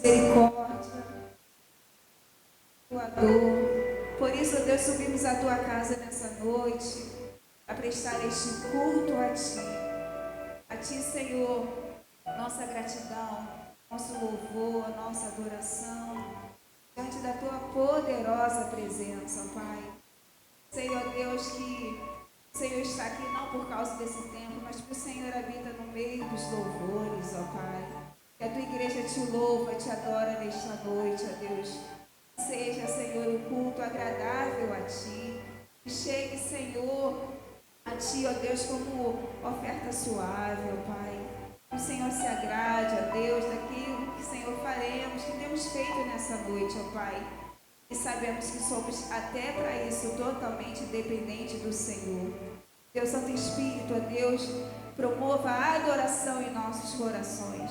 Misericórdia, tua dor. Por isso, Deus, subimos à tua casa nessa noite a prestar este culto a ti. A ti, Senhor, nossa gratidão, nosso louvor, nossa adoração, diante da tua poderosa presença, Pai. Senhor Deus, que o Senhor está aqui não por causa desse tempo, mas que o Senhor habita no meio dos louvores, ó Pai. Que a tua igreja te louva, te adora nesta noite, ó Deus. Seja, Senhor, um culto agradável a ti. Que chegue, Senhor, a ti, ó Deus, como oferta suave, ó Pai. Que o Senhor se agrade, ó Deus, daquilo que, Senhor, faremos, que temos feito nessa noite, ó Pai. E sabemos que somos até para isso totalmente dependentes do Senhor. Deus Santo Espírito, ó Deus, promova a adoração em nossos corações.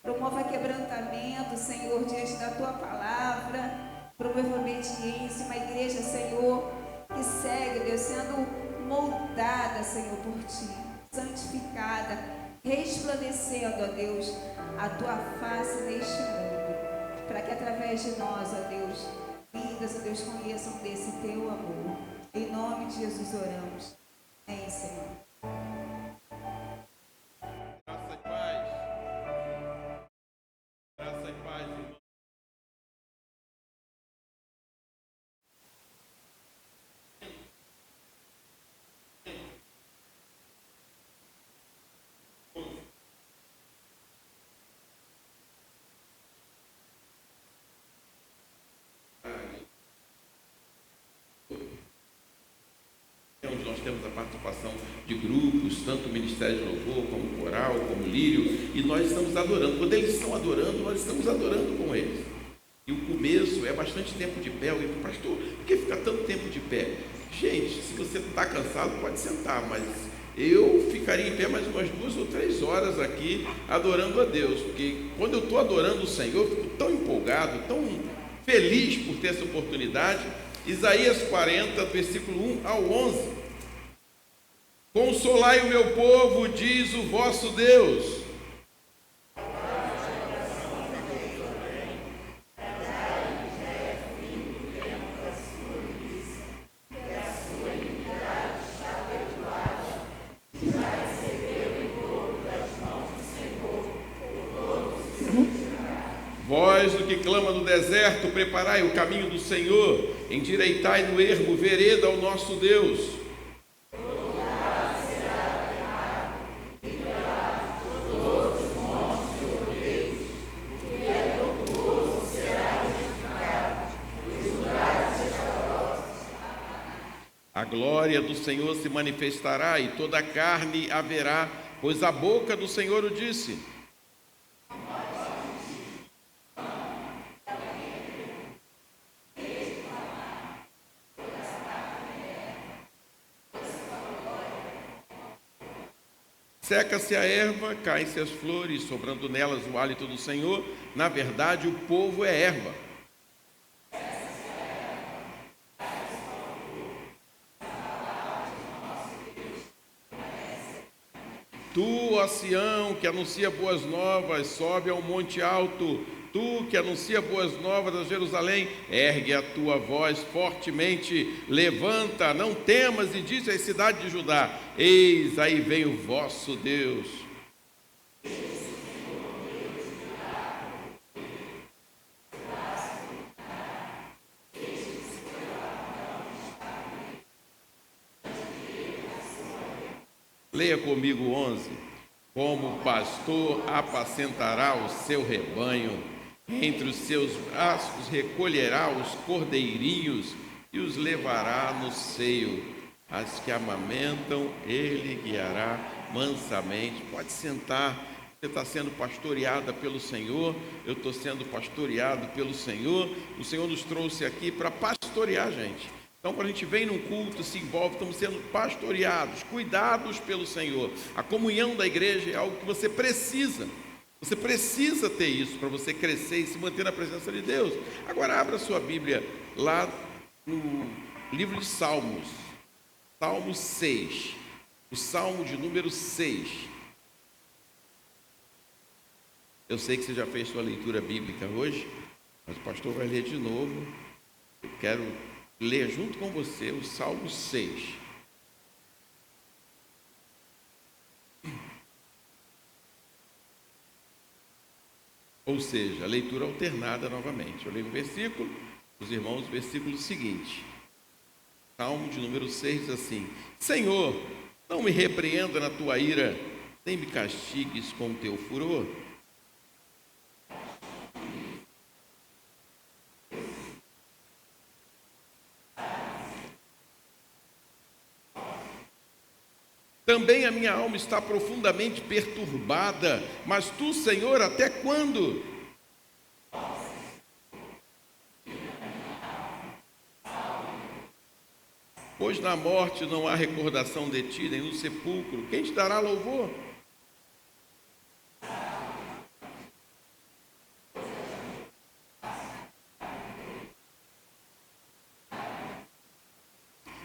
Promova quebrantamento, Senhor, diante da tua palavra. Promova obediência, uma igreja, Senhor, que segue, Deus, sendo moldada, Senhor, por ti, santificada, resplandecendo, ó Deus, a tua face neste mundo, para que através de nós, ó Deus, vidas, ó Deus, conheçam desse teu amor. Em nome de Jesus oramos. Amém, Senhor. Graça e paz. Graça e paz, irmão. Onde nós temos a participação de grupos, tanto o Ministério de Louvor, como Coral, como Lírio, e nós estamos adorando. Quando eles estão adorando, nós estamos adorando com eles. E o começo é bastante tempo de pé. Eu digo, pastor, por que fica tanto tempo de pé? Gente, se você está cansado, pode sentar, mas eu ficaria em pé mais umas 2 ou 3 horas aqui adorando a Deus, porque quando eu estou adorando o Senhor, eu fico tão empolgado, tão feliz por ter essa oportunidade. Isaías 40, versículo 1 ao 11. Consolai o meu povo, diz o vosso Deus. Vós, o que clama no deserto, preparai o caminho do Senhor, endireitai no ermo vereda ao nosso Deus. A glória do Senhor se manifestará e toda a carne haverá, pois a boca do Senhor o disse. Seca-se a erva, caem-se as flores, sobrando nelas o hálito do Senhor. Na verdade, o povo é erva. Tu, ó Sião, que anuncia boas novas, sobe ao monte alto. Tu, que anuncia boas novas a Jerusalém, ergue a tua voz fortemente, levanta, não temas, e diz às cidades de Judá: eis aí vem o vosso Deus. Leia comigo 11. Como pastor apacentará o seu rebanho, entre os seus braços recolherá os cordeirinhos e os levará no seio. As que amamentam, ele guiará mansamente. Pode sentar, você está sendo pastoreada pelo Senhor, eu estou sendo pastoreado pelo Senhor. O Senhor nos trouxe aqui para pastorear a gente. Então, quando a gente vem num culto, se envolve, estamos sendo pastoreados, cuidados pelo Senhor. A comunhão da igreja é algo que você precisa. Você precisa ter isso para você crescer e se manter na presença de Deus. Agora, abra sua Bíblia lá no livro de Salmos. Salmo 6. O Salmo de número 6. Eu sei que você já fez sua leitura bíblica hoje, mas o pastor vai ler de novo. Eu quero ler junto com você o Salmo 6. Ou seja, a leitura alternada novamente. Eu leio um versículo, os irmãos, o versículo seguinte. Salmo de número 6 diz assim: Senhor, não me repreenda na tua ira, nem me castigues com o teu furor. Também a minha alma está profundamente perturbada, mas tu, Senhor, até quando? Pois na morte não há recordação de ti, nem no sepulcro. Quem te dará louvor?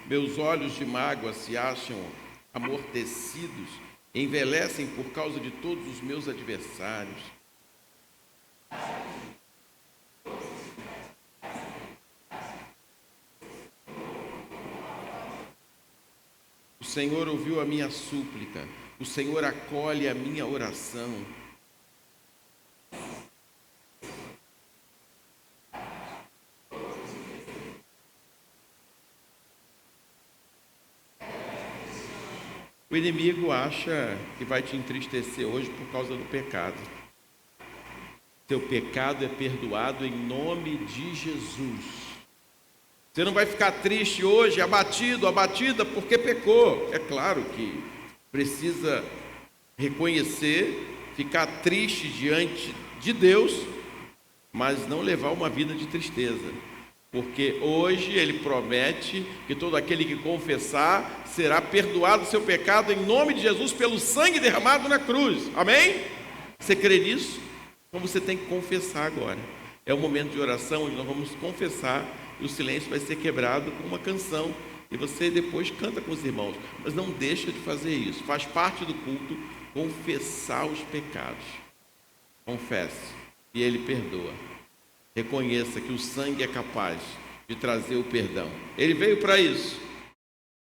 Meus olhos de mágoa se acham amortecidos, envelhecem por causa de todos os meus adversários. O Senhor ouviu a minha súplica, o Senhor acolhe a minha oração. O inimigo acha que vai te entristecer hoje por causa do pecado. Teu pecado é perdoado em nome de Jesus. Você não vai ficar triste hoje, abatido, abatida porque pecou. É claro que precisa reconhecer, ficar triste diante de Deus, mas não levar uma vida de tristeza. Porque hoje ele promete que todo aquele que confessar será perdoado o seu pecado em nome de Jesus pelo sangue derramado na cruz. Amém? Você crê nisso? Então você tem que confessar agora. É um momento de oração onde nós vamos confessar e o silêncio vai ser quebrado com uma canção. E você depois canta com os irmãos. Mas não deixa de fazer isso. Faz parte do culto confessar os pecados. Confesse e ele perdoa. Reconheça que o sangue é capaz de trazer o perdão. Ele veio para isso.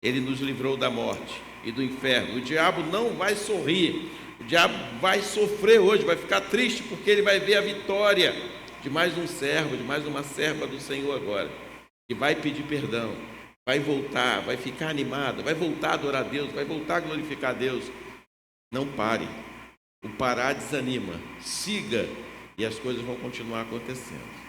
Ele nos livrou da morte e do inferno. O diabo não vai sorrir. O diabo vai sofrer hoje, vai ficar triste porque ele vai ver a vitória de mais um servo, de mais uma serva do Senhor agora. E vai pedir perdão. Vai voltar, vai ficar animado, vai voltar a adorar a Deus, vai voltar a glorificar a Deus. Não pare. O parar desanima. Siga e as coisas vão continuar acontecendo.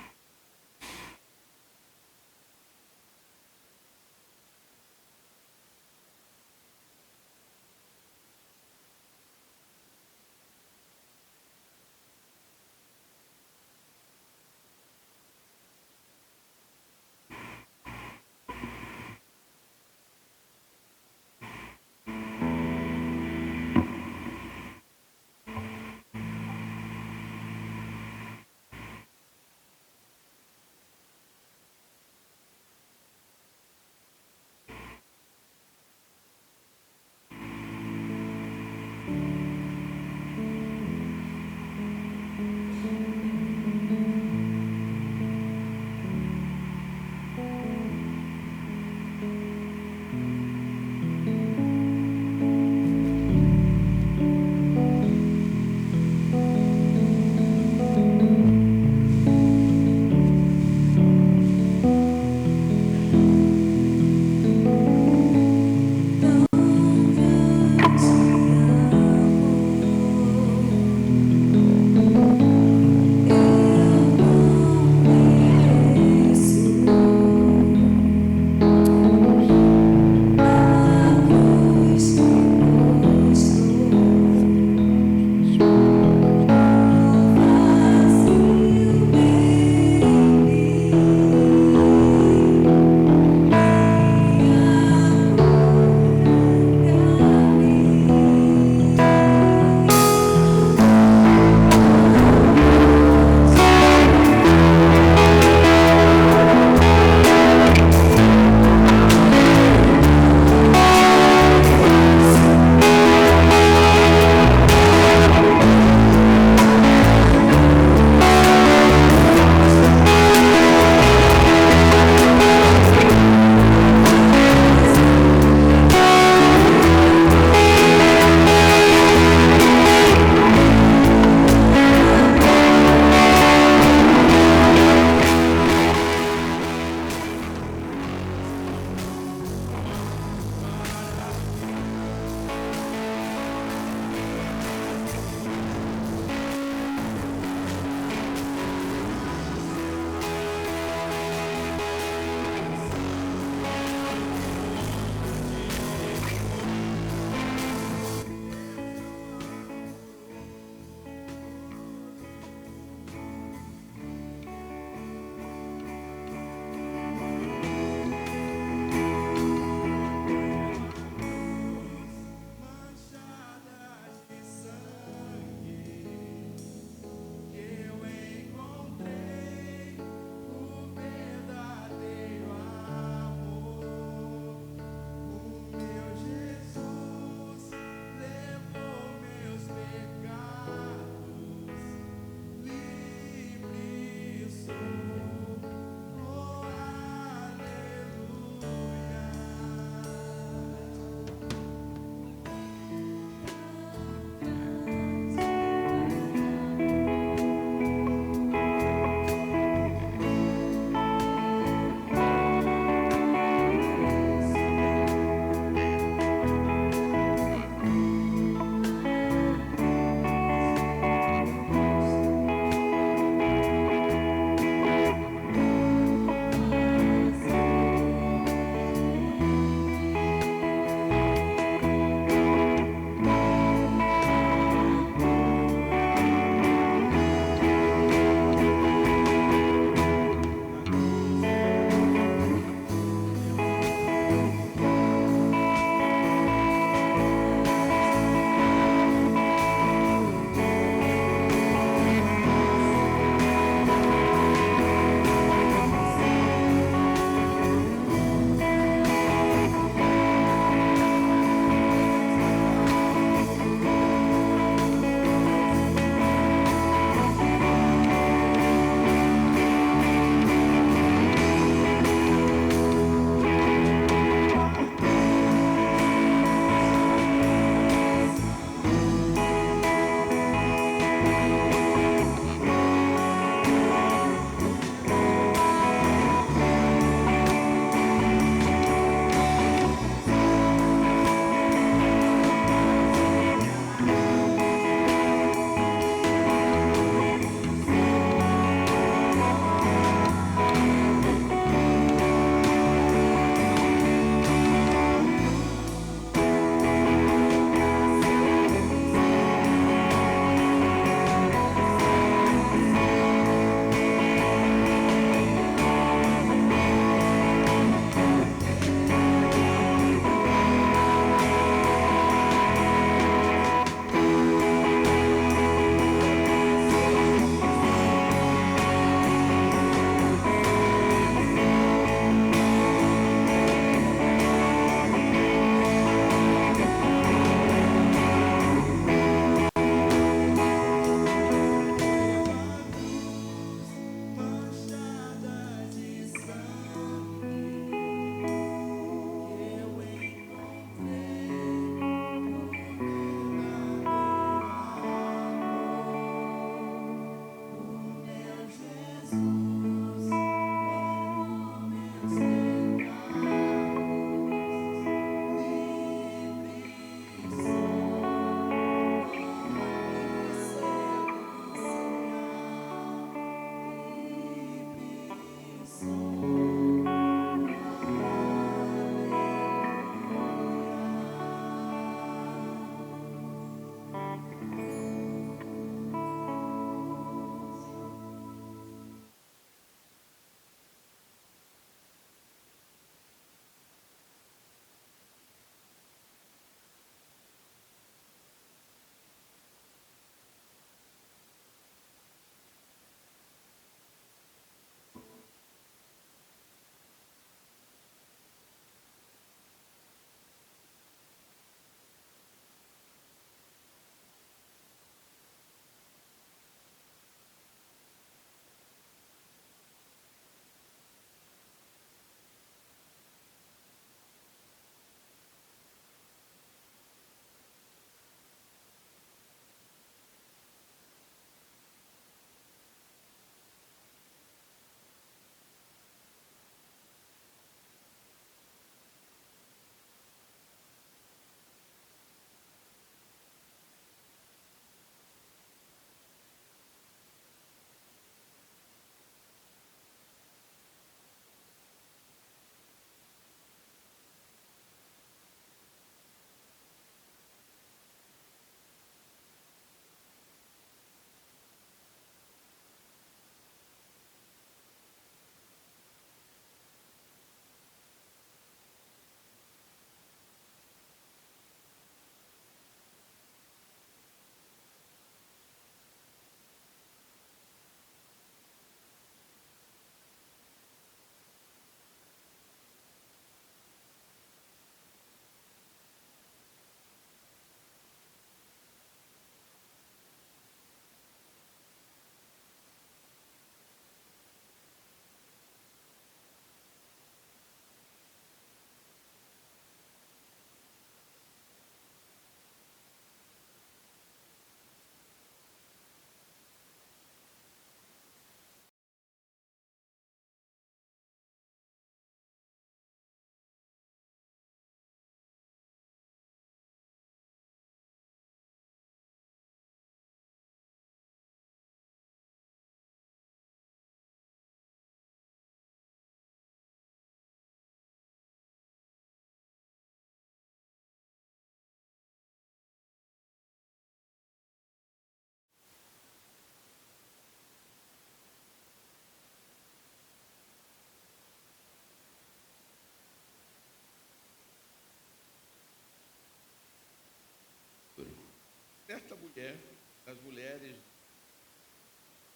Certa mulher, das mulheres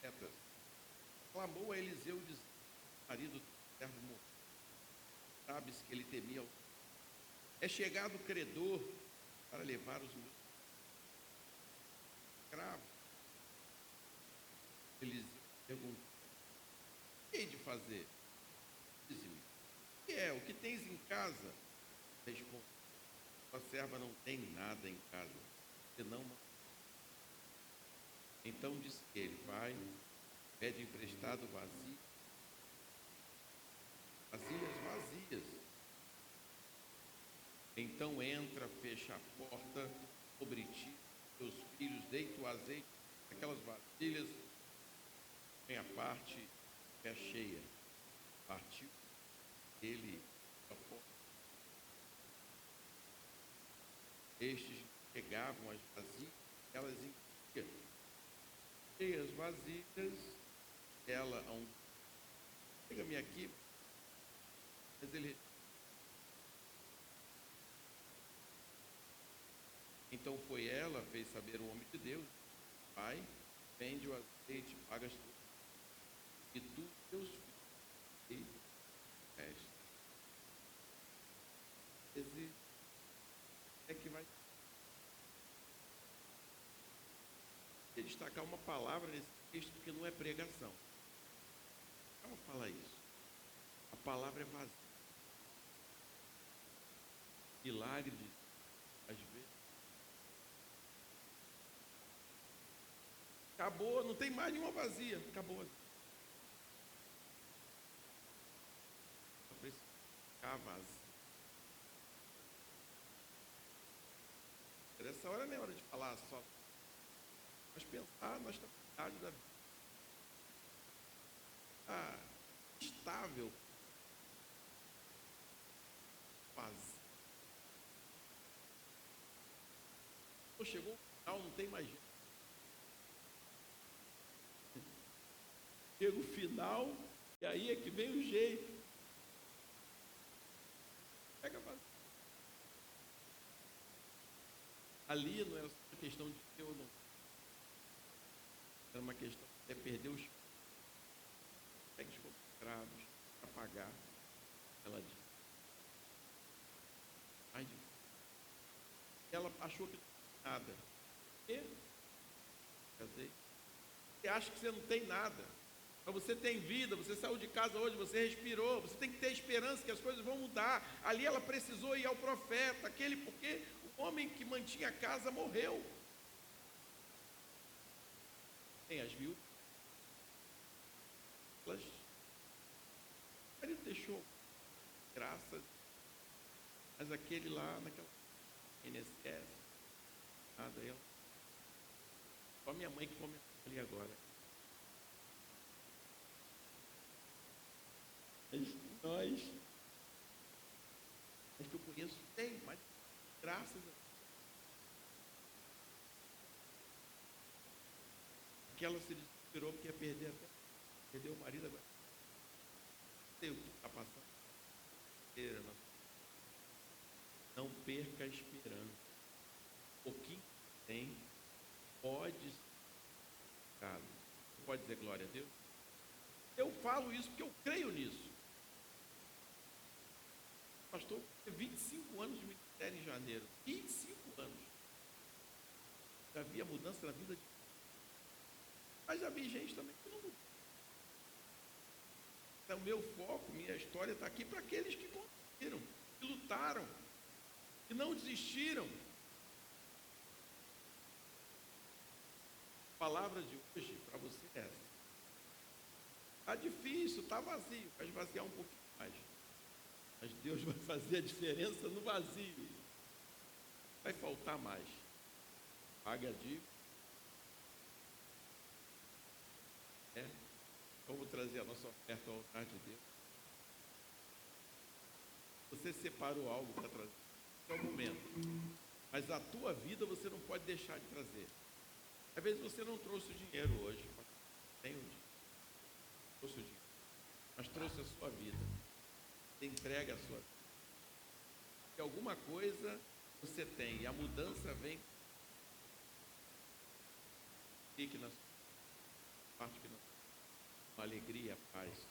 profetas, clamou a Eliseu, dizendo: marido do servo morreu, sabes que ele temia. É chegado o credor para levar os meus escravos. Eliseu perguntou: o que hei de fazer? Diz-me, o que é? O que tens em casa? Respondeu: a serva não tem nada em casa, senão uma. Então disse ele: vai, pede emprestado vazias. Então entra, fecha a porta sobre ti, teus filhos, deita o azeite naquelas vasilhas, vem a parte é cheia. Partiu ele a porta. Estes pegavam as vasilhas, elas enchiam. Cheias vasilhas, ela a um. Chega-me aqui. Mas ele. Então foi ela, fez saber o homem de Deus: pai, vende o azeite, pagas tudo, e tu, teus filhos, e resto. Esse é que vai destacar uma palavra nesse texto, porque não é pregação. Calma falar isso. A palavra é vazia. Milagre de às vezes. Acabou, não tem mais nenhuma vazia. Acabou. Só precisa ficar vazia. Nessa hora não é hora de falar só. Mas pensar na estabilidade da vida. Estável. insuportável. Vazio. Chegou o final, não tem mais jeito. Chega o final, e aí é que vem o jeito. Pega vazio. Ali não era só uma questão de ter ou não. Era uma questão de perder os cheques comprados para pagar. Ela disse. Mais difícil. Ela achou que não tinha nada. E casei. Você acha que você não tem nada. Mas você tem vida, você saiu de casa hoje, você respirou, você tem que ter esperança que as coisas vão mudar. Ali ela precisou ir ao profeta, porque o homem que mantinha a casa morreu. Tem as viúvas. O marido deixou, graças, mas aquele lá, naquela INSS, nada, ela. Só minha mãe que come ali agora. Nós, acho que eu conheço, tem, mas graças a Deus. Que ela se desesperou porque ia perder o marido agora. Não sei o que está passando. Não perca a esperança. O que tem pode ser ficado. Pode dizer glória a Deus? Eu falo isso porque eu creio nisso. Pastor, 25 anos de ministério em janeiro. 25 anos. Já havia mudança na vida de... Mas já vi gente também que não mudou. Então, o meu foco, minha história está aqui para aqueles que conseguiram, que lutaram, que não desistiram. A palavra de hoje para você é essa. Está difícil, está vazio, vai esvaziar um pouquinho mais. Mas Deus vai fazer a diferença no vazio. Vai faltar mais. Paga a dívida. Vamos trazer a nossa oferta ao altar de Deus. Você separou algo para trazer. Esse é o momento. Mas a tua vida você não pode deixar de trazer. Às vezes você não trouxe o dinheiro hoje. Tem o dinheiro. Trouxe o dinheiro. Mas trouxe a sua vida. Você entrega a sua vida. E alguma coisa você tem. E a mudança vem. Fique na sua parte que não. Com alegria, paz.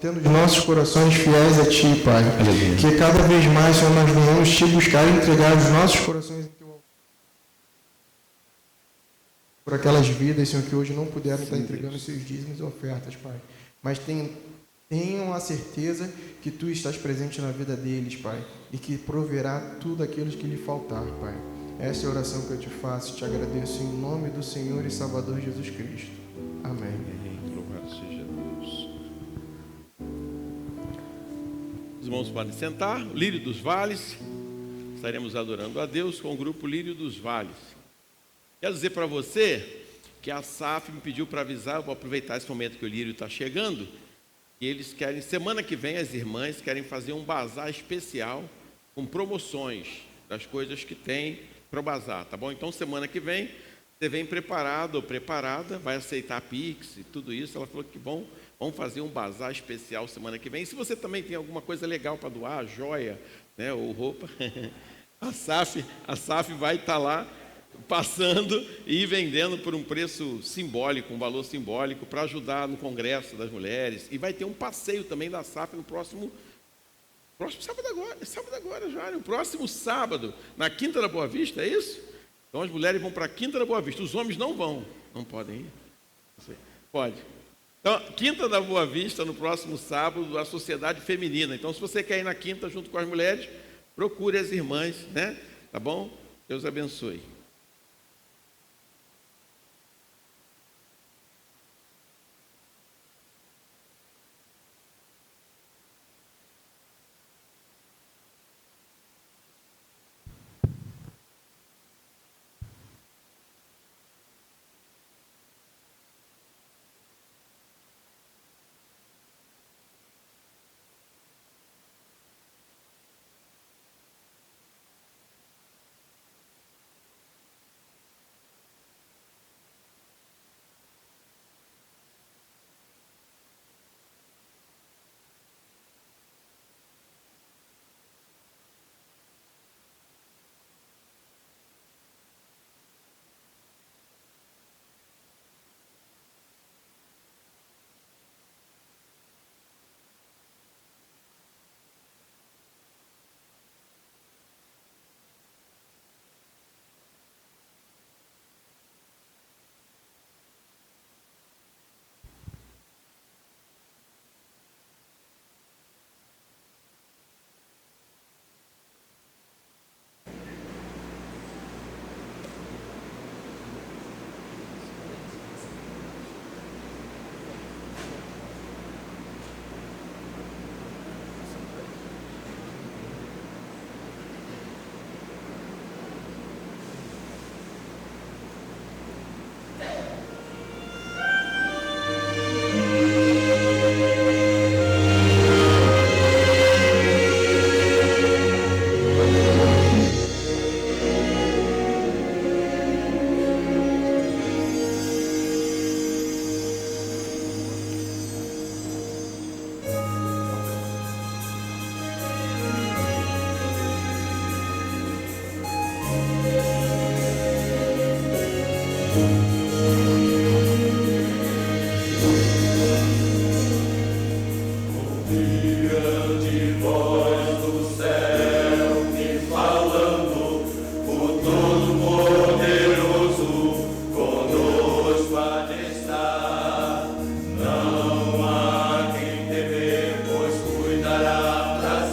Tendo os nossos corações fiéis a Ti, Pai. Aleluia. Que cada vez mais, Senhor, nós venhamos Te buscar e entregar os nossos corações em Teu altar. Por aquelas vidas, Senhor, que hoje não puderam estar entregando os seus dízimos e ofertas, Pai. Mas tenham a certeza que Tu estás presente na vida deles, Pai. E que proverá tudo aquilo que lhe faltar, Pai. Essa é a oração que eu Te faço. Te agradeço em nome do Senhor e Salvador Jesus Cristo. Amém. Louvado seja Deus. Os irmãos podem sentar. Lírio dos Vales. Estaremos adorando a Deus com o grupo Lírio dos Vales. Quero dizer para você que a SAF me pediu para avisar, vou aproveitar esse momento que o Lírio está chegando, que eles querem, semana que vem, as irmãs querem fazer um bazar especial com promoções das coisas que tem para o bazar, tá bom? Então, semana que vem, você vem preparado ou preparada, vai aceitar Pix e tudo isso. Ela falou que bom, vamos fazer um bazar especial semana que vem. E se você também tem alguma coisa legal para doar, joia, né, ou roupa, a SAF vai estar lá passando e vendendo por um preço simbólico, um valor simbólico, para ajudar no Congresso das Mulheres. E vai ter um passeio também da SAF no próximo sábado agora já, no próximo sábado, na Quinta da Boa Vista, é isso? Então as mulheres vão para a Quinta da Boa Vista, os homens não vão, não podem ir? Pode. Então, Quinta da Boa Vista, no próximo sábado, a Sociedade Feminina. Então, se você quer ir na Quinta junto com as mulheres, procure as irmãs, né? Tá bom? Deus abençoe.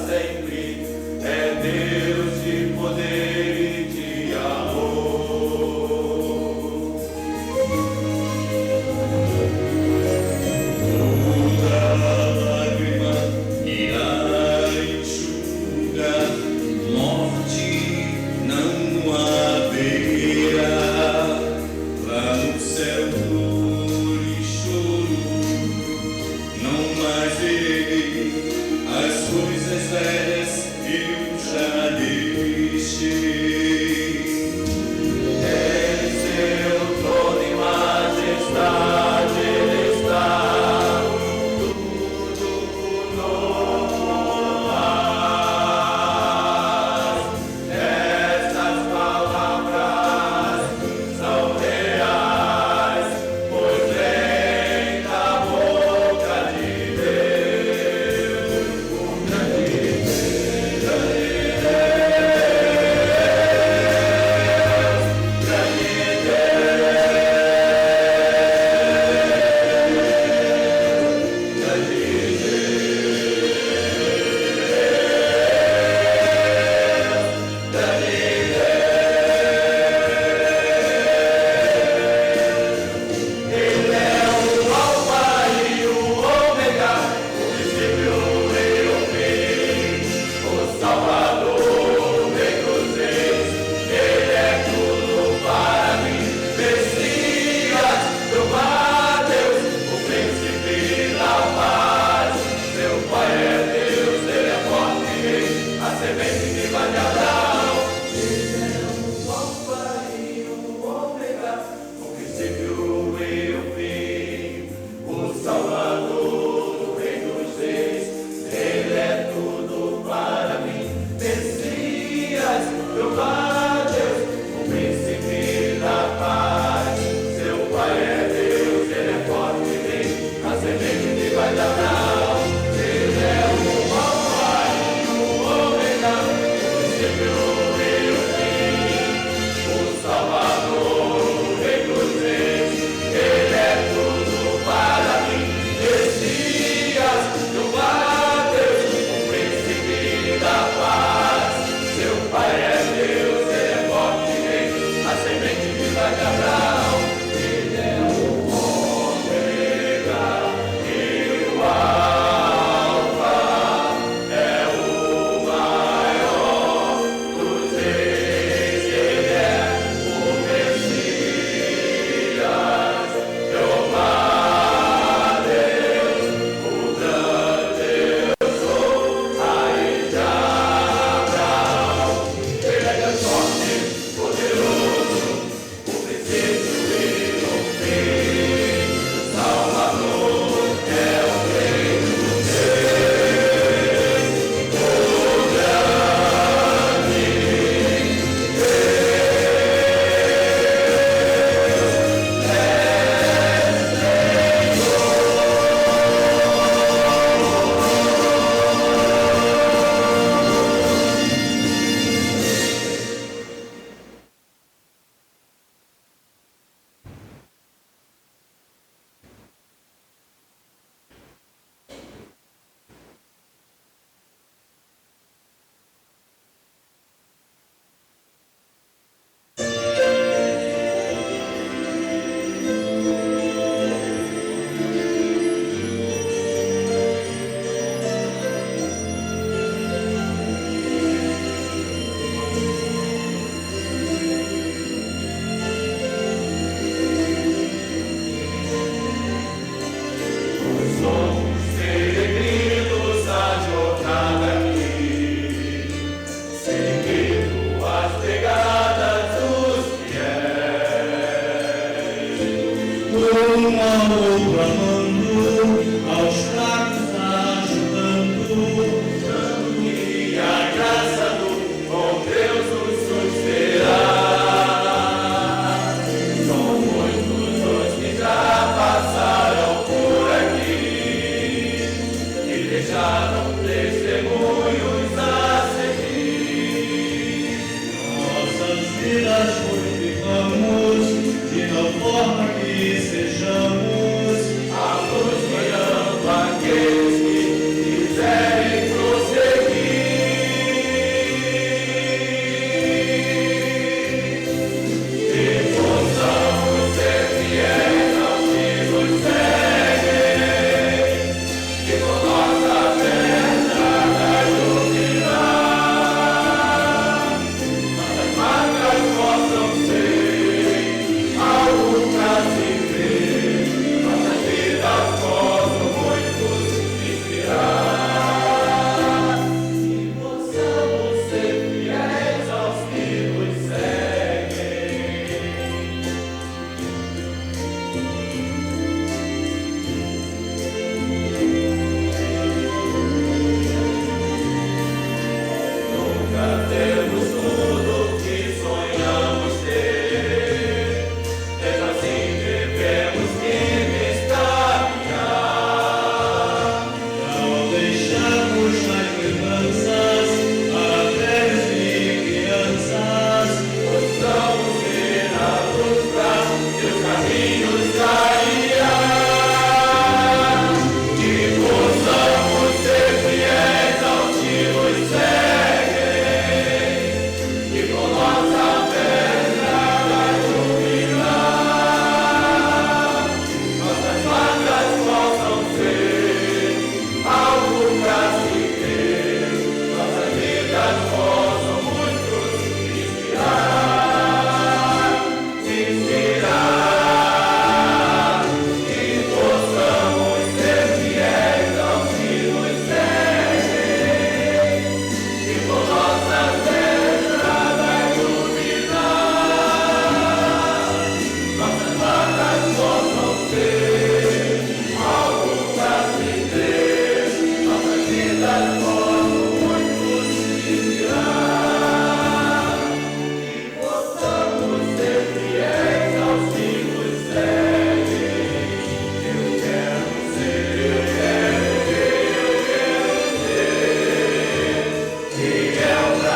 Sempre testemunhos a seguir. Nossas vidas purificamos de tal forma que sejamos a luz guiando aqueles que quiserem prosseguir. E possamos ser fiéis aos que nos seguem, e com nossa verdade iluminar, nossas marcas possam ser algo pra se ver, nossas vidas possam muitos inspirar, e possamos ser fiéis aos que nos seguem. Nunca temos tudo o que sonhamos ter, mesmo assim devemos firmes caminhar. Não deixamos as lembranças para velhos e crianças, possamos ir à luz pra seus caminhos guiar, e possamos ser fiéis aos que nos seguem, e com nossa verdade iluminar, nossas marcas possam ser algo pra se ver, nossas vidas possam muitos inspirar, e possamos ser fiéis aos que nos seguem, e com nossa verdade iluminar, nossas marcas possam ser algo pra se ver, nossas vidas possam muitos inspirar, e possamos ser fiéis aos que nos seguem. Eu quero ser, eu quero ser fiel pra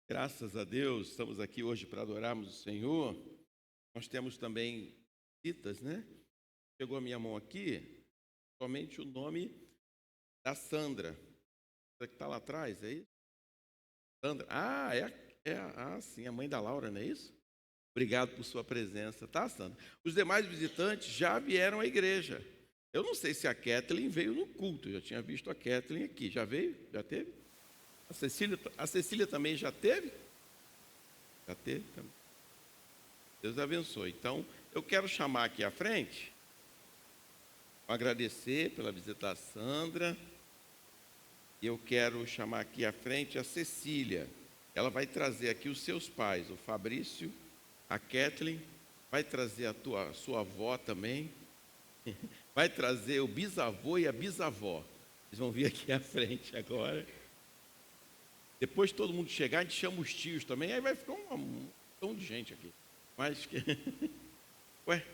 Graças a Deus, estamos aqui hoje para adorarmos o Senhor. Nós temos também citas, né? Chegou a minha mão aqui, somente o nome da Sandra. Essa que está lá atrás, é isso? Sandra. Ah, sim, a mãe da Laura, não é isso? Obrigado por sua presença, tá, Sandra? Os demais visitantes já vieram à igreja. Eu não sei se a Kathleen veio no culto, eu já tinha visto a Kathleen aqui. Já veio? Já teve? A Cecília também já teve? Já teve também. Deus abençoe. Então, eu quero chamar aqui à frente, agradecer pela visita da Sandra. E eu quero chamar aqui à frente a Cecília. Ela vai trazer aqui os seus pais, o Fabrício, a Kathleen, vai trazer a sua avó também, vai trazer o bisavô e a bisavó. Eles vão vir aqui à frente agora. Depois todo mundo chegar, a gente chama os tios também, aí vai ficar um montão de gente aqui. Mas que... Ué,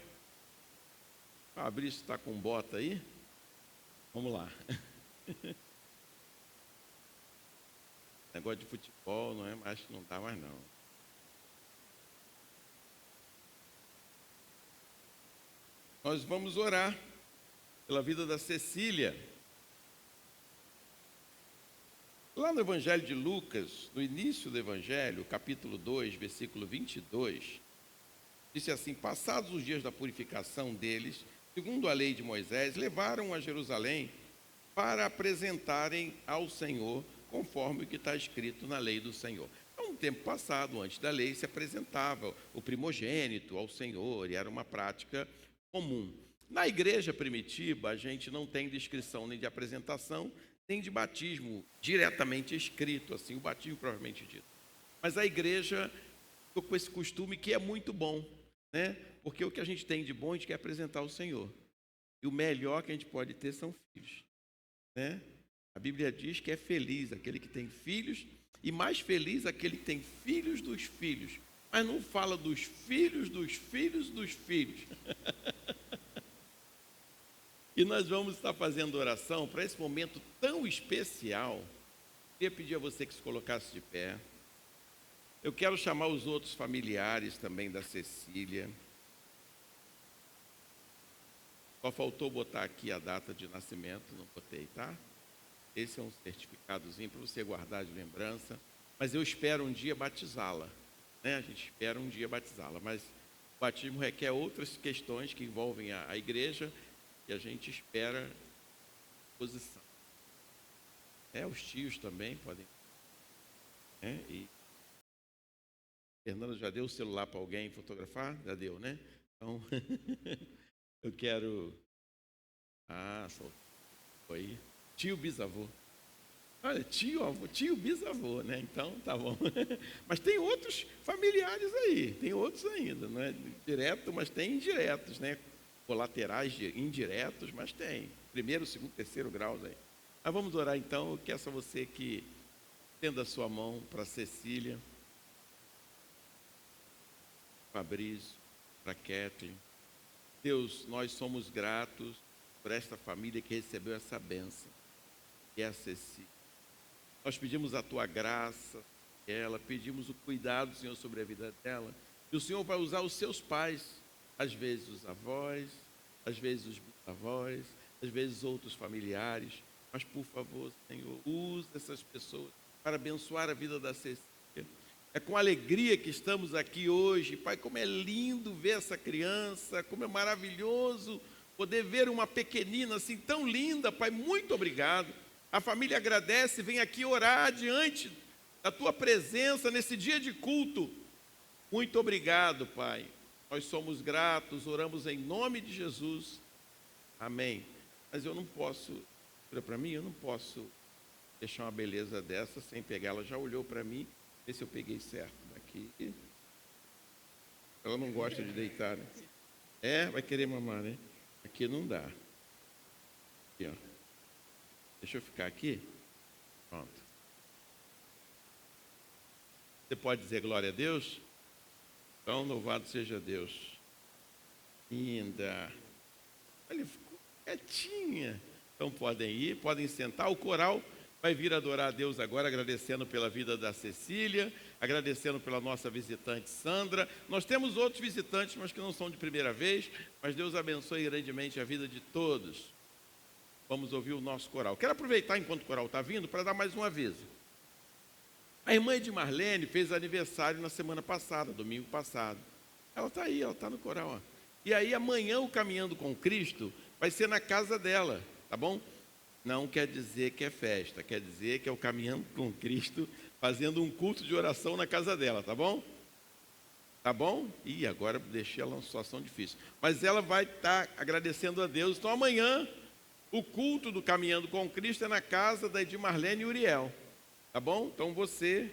o Fabrício está com bota aí? Vamos lá. Negócio de futebol, não é mais, não dá mais não. Nós vamos orar pela vida da Cecília. Lá no Evangelho de Lucas, no início do Evangelho, capítulo 2, versículo 22, disse assim: passados os dias da purificação deles, segundo a lei de Moisés, levaram a Jerusalém para apresentarem ao Senhor, conforme o que está escrito na lei do Senhor. Então, no tempo passado, antes da lei, se apresentava o primogênito ao Senhor, e era uma prática comum. Na igreja primitiva, a gente não tem descrição nem de apresentação, nem de batismo diretamente escrito, assim, o batismo propriamente dito. Mas a igreja estou com esse costume que é muito bom, né? Porque o que a gente tem de bom, a gente quer apresentar ao Senhor. E o melhor que a gente pode ter são filhos, né? A Bíblia diz que é feliz aquele que tem filhos, e mais feliz aquele que tem filhos dos filhos. Mas não fala dos filhos dos filhos dos filhos. E nós vamos estar fazendo oração para esse momento tão especial. Queria pedir a você que se colocasse de pé. Eu quero chamar os outros familiares também da Cecília. Só faltou botar aqui a data de nascimento, não botei, tá? Esse é um certificadozinho para você guardar de lembrança. Mas eu espero um dia batizá-la, né? A gente espera um dia batizá-la, mas o batismo requer outras questões que envolvem a igreja e a gente espera posição. Os tios também podem. E Fernando já deu o celular para alguém fotografar? Já deu, né? Então, eu quero... foi tio bisavô. Olha, tio bisavô, né? Então, tá bom. Mas tem outros familiares aí, tem outros ainda, não é direto, mas tem indiretos, né? Colaterais, indiretos, mas tem. Primeiro, segundo, terceiro graus aí. Mas vamos orar então. Eu peço a você que estenda a sua mão para Cecília, Fabrício, para Kathleen. Deus, nós somos gratos por esta família que recebeu essa bênção, que é a Cecília. Nós pedimos a tua graça, pedimos o cuidado, Senhor, sobre a vida dela. E o Senhor vai usar os seus pais, às vezes os avós, às vezes os bisavós, às vezes outros familiares. Mas, por favor, Senhor, use essas pessoas para abençoar a vida da Cecília. É com alegria que estamos aqui hoje. Pai, como é lindo ver essa criança, como é maravilhoso poder ver uma pequenina assim tão linda. Pai, muito obrigado. A família agradece, vem aqui orar diante da tua presença nesse dia de culto. Muito obrigado, Pai. Nós somos gratos, oramos em nome de Jesus. Amém. Mas eu não posso, olha para mim, eu não posso deixar uma beleza dessa sem pegar. Ela já olhou para mim, ver se eu peguei certo daqui. Ela não gosta de deitar, né? Vai querer mamar, né? Aqui não dá. Aqui, ó. Deixa eu ficar aqui. Pronto. Você pode dizer glória a Deus? Então, louvado seja Deus. Linda. Olha, ficou quietinha. Então, podem ir, podem sentar. O coral vai vir adorar a Deus agora, agradecendo pela vida da Cecília, agradecendo pela nossa visitante Sandra. Nós temos outros visitantes, mas que não são de primeira vez, mas Deus abençoe grandemente a vida de todos. Vamos ouvir o nosso coral. Quero aproveitar enquanto o coral está vindo para dar mais um aviso. A irmã de Marlene fez aniversário na semana passada, domingo passado. Ela está aí, ela está no coral. Ó. E aí amanhã o Caminhando com Cristo vai ser na casa dela, tá bom? Não quer dizer que é festa, quer dizer que é o Caminhando com Cristo fazendo um culto de oração na casa dela, tá bom? Tá bom? Ih, agora deixei ela numa situação difícil. Mas ela vai estar agradecendo a Deus. Então amanhã o culto do Caminhando com Cristo é na casa da Edir Marlene e Uriel. Tá bom? Então você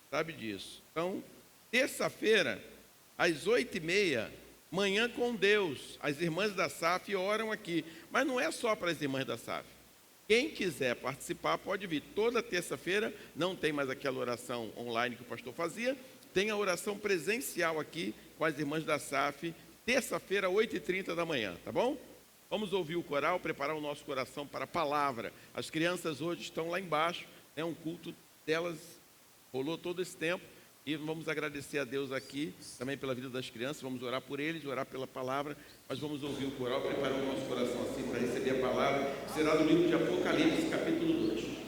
sabe disso. Então, terça-feira, às 8h30, Manhã com Deus. As irmãs da SAF oram aqui. Mas não é só para as irmãs da SAF. Quem quiser participar pode vir. Toda terça-feira, não tem mais aquela oração online que o pastor fazia. Tem a oração presencial aqui com as irmãs da SAF. Terça-feira, 8h30 da manhã. Tá bom? Vamos ouvir o coral, preparar o nosso coração para a palavra. As crianças hoje estão lá embaixo, um culto delas rolou todo esse tempo e vamos agradecer a Deus aqui, também pela vida das crianças, vamos orar por eles, orar pela palavra, mas vamos ouvir o coral, preparar o nosso coração assim para receber a palavra, que será do livro de Apocalipse, capítulo 2. Sim.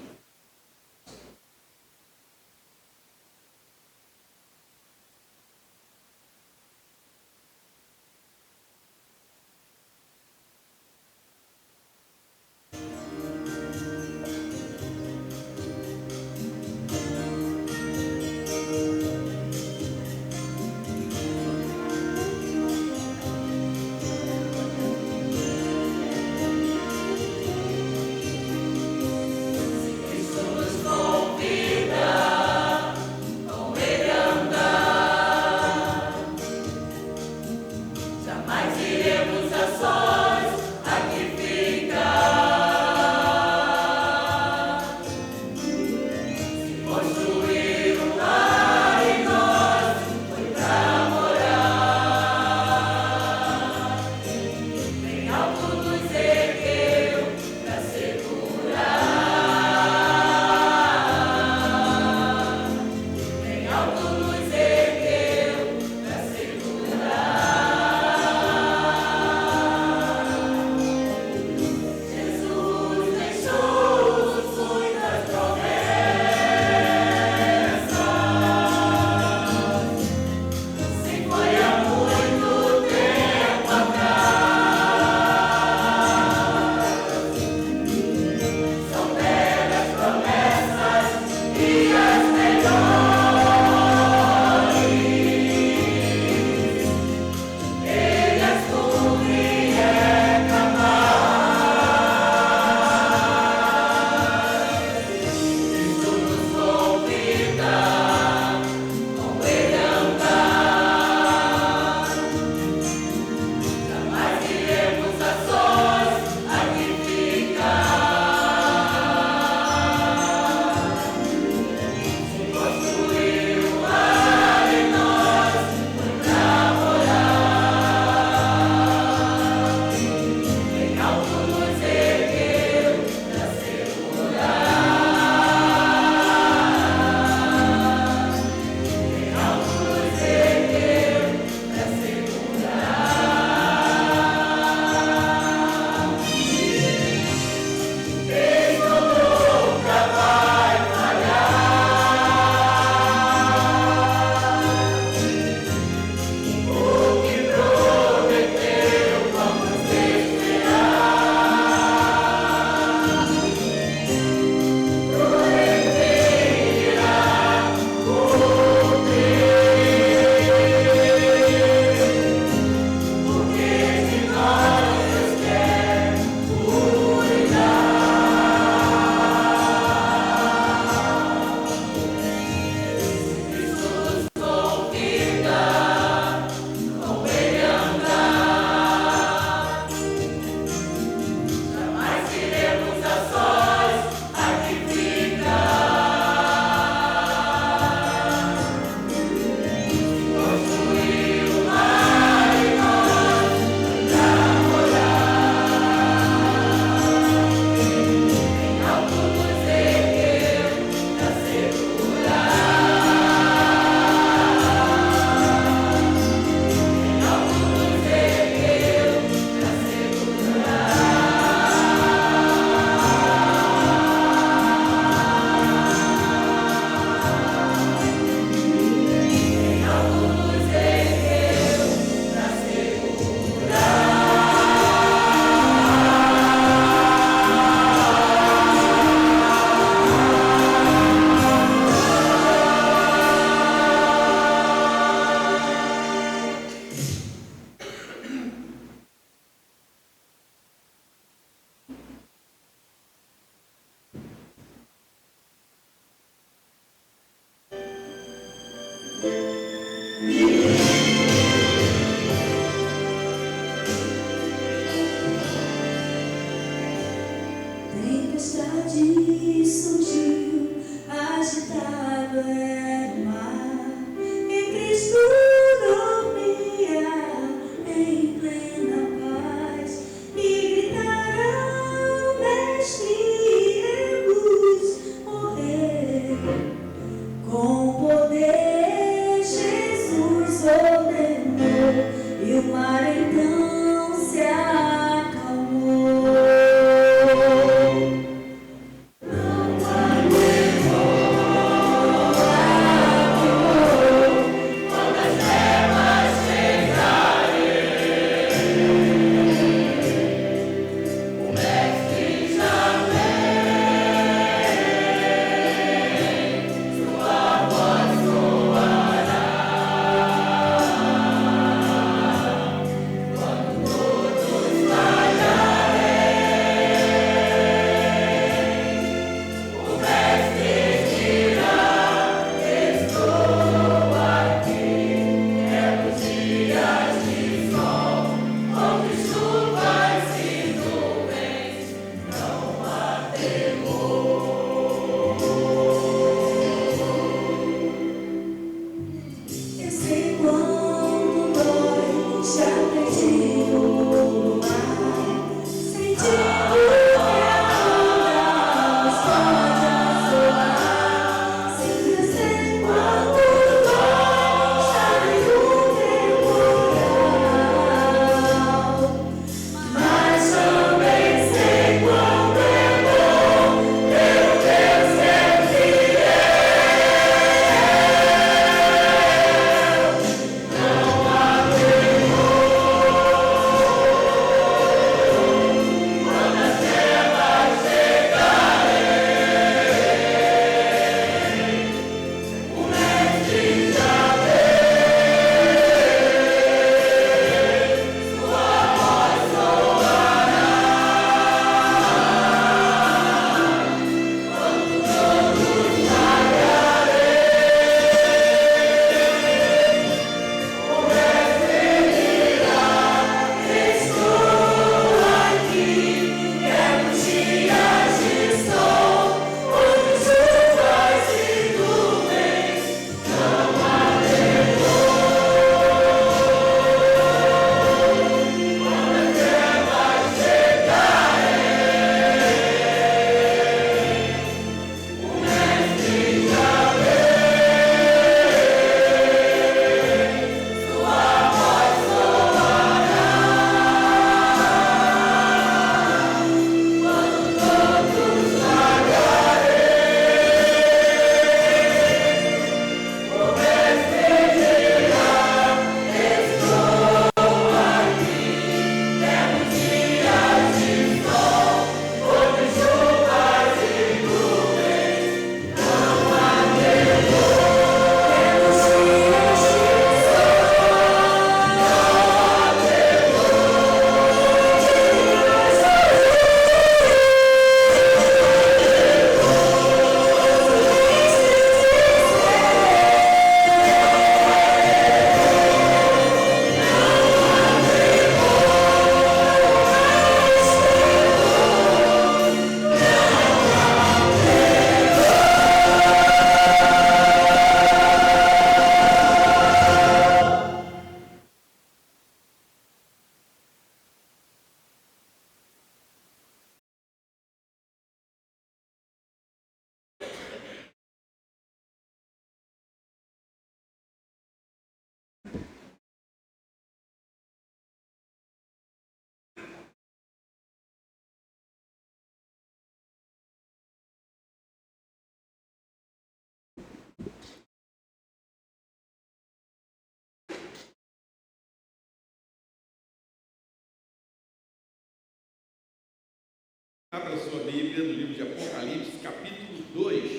Abra sua Bíblia no livro de Apocalipse, capítulo 2.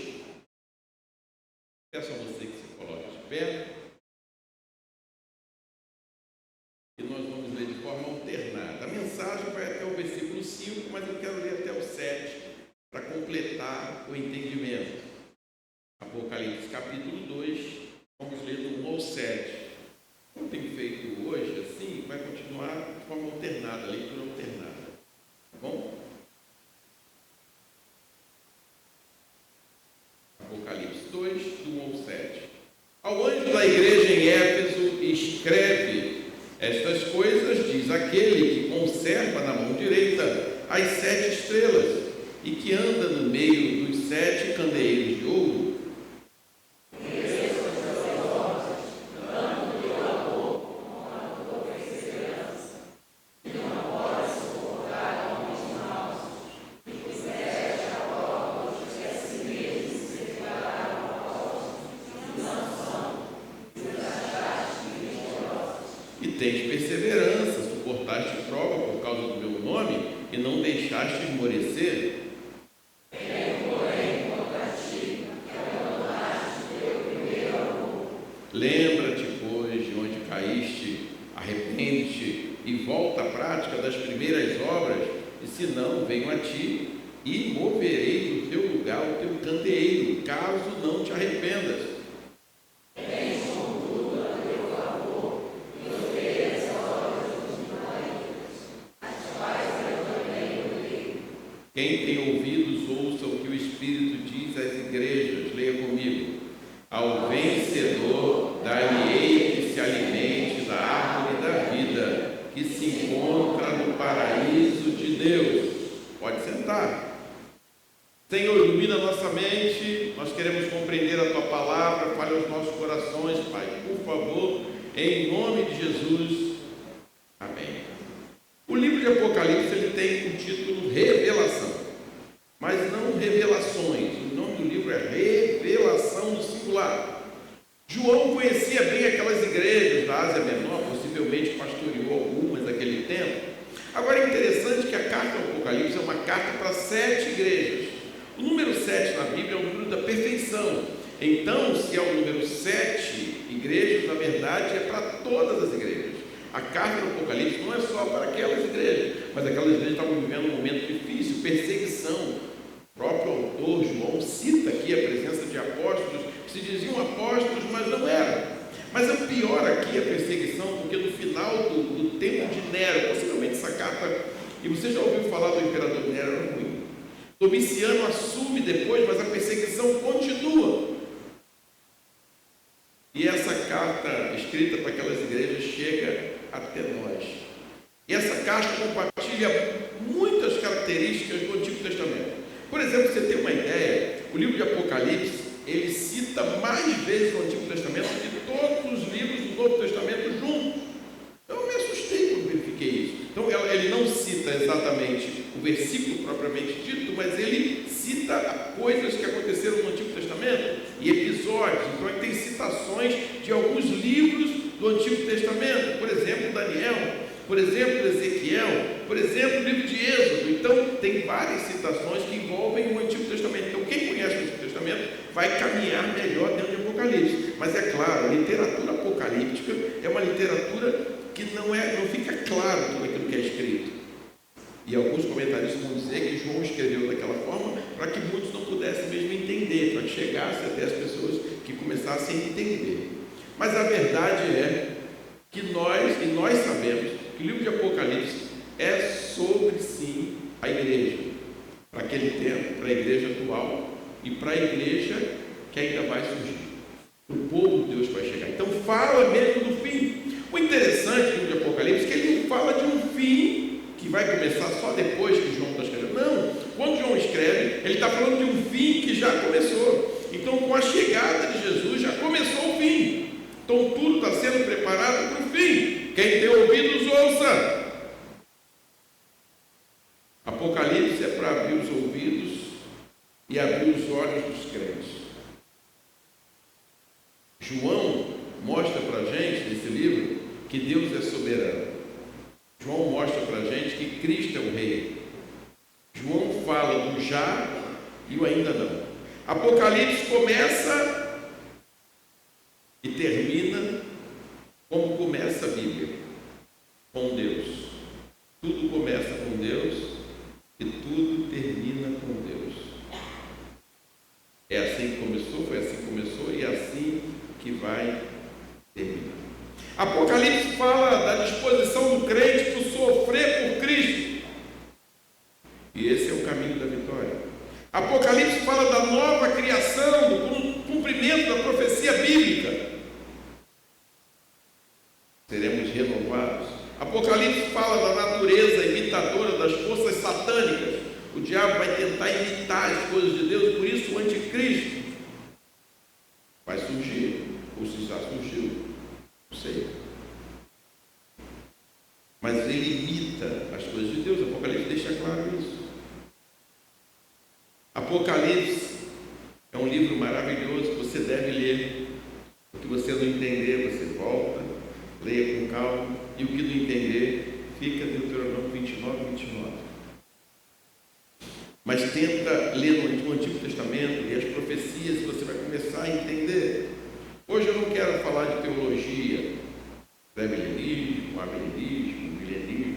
Peço a você que se coloque de pé. E nós vamos ler de forma alternada. A mensagem vai até o versículo 5, mas eu quero ler até o 7 para completar o entendimento. Apocalipse, capítulo 2, vamos ler do 1 ao 7. Como tem feito hoje, assim, vai continuar de forma alternada, leitura alternada. Tá bom? Apocalipse 2, do 1 ao 7. Ao anjo da igreja em Éfeso, escreve: estas coisas diz aquele que conserva na mão direita as 7 estrelas e que anda no meio dos 7 candeeiros de ouro. Tens perseverança, suportaste prova por causa do meu nome e não deixaste esmorecer. Lembra-te, pois, de onde caíste, arrepende-te e volta à prática das primeiras obras, e se não, venho a ti e moverei do teu lugar o teu candeeiro, caso não te arrependas. Quem tem ouvidos, ouça o que o Espírito diz às igrejas. Leia comigo. Ao vencedor, dar-lhe-ei que se alimente da árvore da vida, que se encontra no paraíso de Deus. Pode sentar. Senhor, ilumina nossa mente. Nós queremos compreender a Tua palavra. Fale aos nossos corações, Pai. Por favor, em nome de Jesus. Amém. O livro de Apocalipse ele tem o título Revelação, mas não revelações. O nome do livro é Revelação no singular. João conhecia bem aquelas igrejas da Ásia Menor, possivelmente pastoreou algumas naquele tempo. Agora é interessante que a carta do Apocalipse é uma carta para 7 igrejas. O número 7 na Bíblia é o número da perfeição. Então, se é o número 7 igrejas, na verdade é para todas as igrejas. A carta do Apocalipse não é só para aquelas igrejas, mas aquelas igrejas estavam vivendo um momento difícil, perseguição. O próprio autor, João, cita aqui a presença de apóstolos, que se diziam apóstolos, mas não eram. Mas o pior aqui é a perseguição, porque no final do tempo de Nero, possivelmente essa carta, e você já ouviu falar do imperador Nero, era ruim. Domiciano assume depois, mas a perseguição continua. E essa carta escrita para aquelas igrejas chega até nós. E essa carta compartilha muitas características do Antigo Testamento. Por exemplo, você tem uma ideia, o livro de Apocalipse, ele cita mais vezes o Antigo Testamento do que todos os livros do Novo Testamento juntos. Então eu me assustei quando verifiquei isso. Então ele não cita exatamente o versículo propriamente dito, mas ele cita coisas que aconteceram no Antigo Testamento e episódios. Então ele tem citações de alguns livros do Antigo Testamento, por exemplo, Daniel, por exemplo, Ezequiel, por exemplo, o livro de Êxodo. Então tem várias citações que envolvem o Antigo Testamento. Então quem conhece o Antigo Testamento vai caminhar melhor dentro de Apocalipse. Mas é claro, a literatura apocalíptica é uma literatura que não fica claro tudo aquilo que é escrito. E alguns comentaristas vão dizer que João escreveu daquela forma para que muitos não pudessem mesmo entender, para que chegasse até as pessoas que começassem a entender. Mas a verdade é que nós sabemos que o livro de Apocalipse é sobre, sim, a igreja. Para aquele tempo, para a igreja atual e para a igreja que ainda vai surgir. O povo de Deus vai chegar. Então fala mesmo do fim. O interessante do livro de Apocalipse é que ele não fala de um fim que vai começar só depois que João está escrevendo. Não, quando João escreve, ele está falando de um fim que já começou. Então, com a chegada de Jesus, já começou o fim. Então, tudo está sendo preparado para o fim. Quem tem ouvidos, ouça. Apocalipse é para abrir os ouvidos e abrir os olhos dos crentes. João mostra para a gente, nesse livro, que Deus é soberano. João mostra para a gente que Cristo é o Rei. João fala do já e o ainda não. Apocalipse começa e termina como começa a Bíblia, com Deus. Tudo começa com Deus e tudo termina com Deus. É assim que começou, foi assim que começou e é assim que vai terminar. Apocalipse fala da disposição do crente por sofrer por Cristo. E esse é o caminho da vitória. Apocalipse fala da nova criação, do cumprimento da profecia bíblica. Seremos renovados. Apocalipse fala da natureza imitadora das forças satânicas. O diabo vai tentar imitar as coisas de Deus, por isso o anticristo vai surgir, ou se já surgiu, não sei. Mas ele imita as coisas de Deus. Apocalipse deixa claro isso. Apocalipse é um livro maravilhoso que você deve ler. O que você não entender, você volta, leia com calma, e o que não entender, fica Deuteronômio 29, 29. Mas tenta ler no Antigo Testamento e as profecias, e você vai começar a entender. Hoje eu não quero falar de teologia, pré-milenismo, amilenismo, milenismo,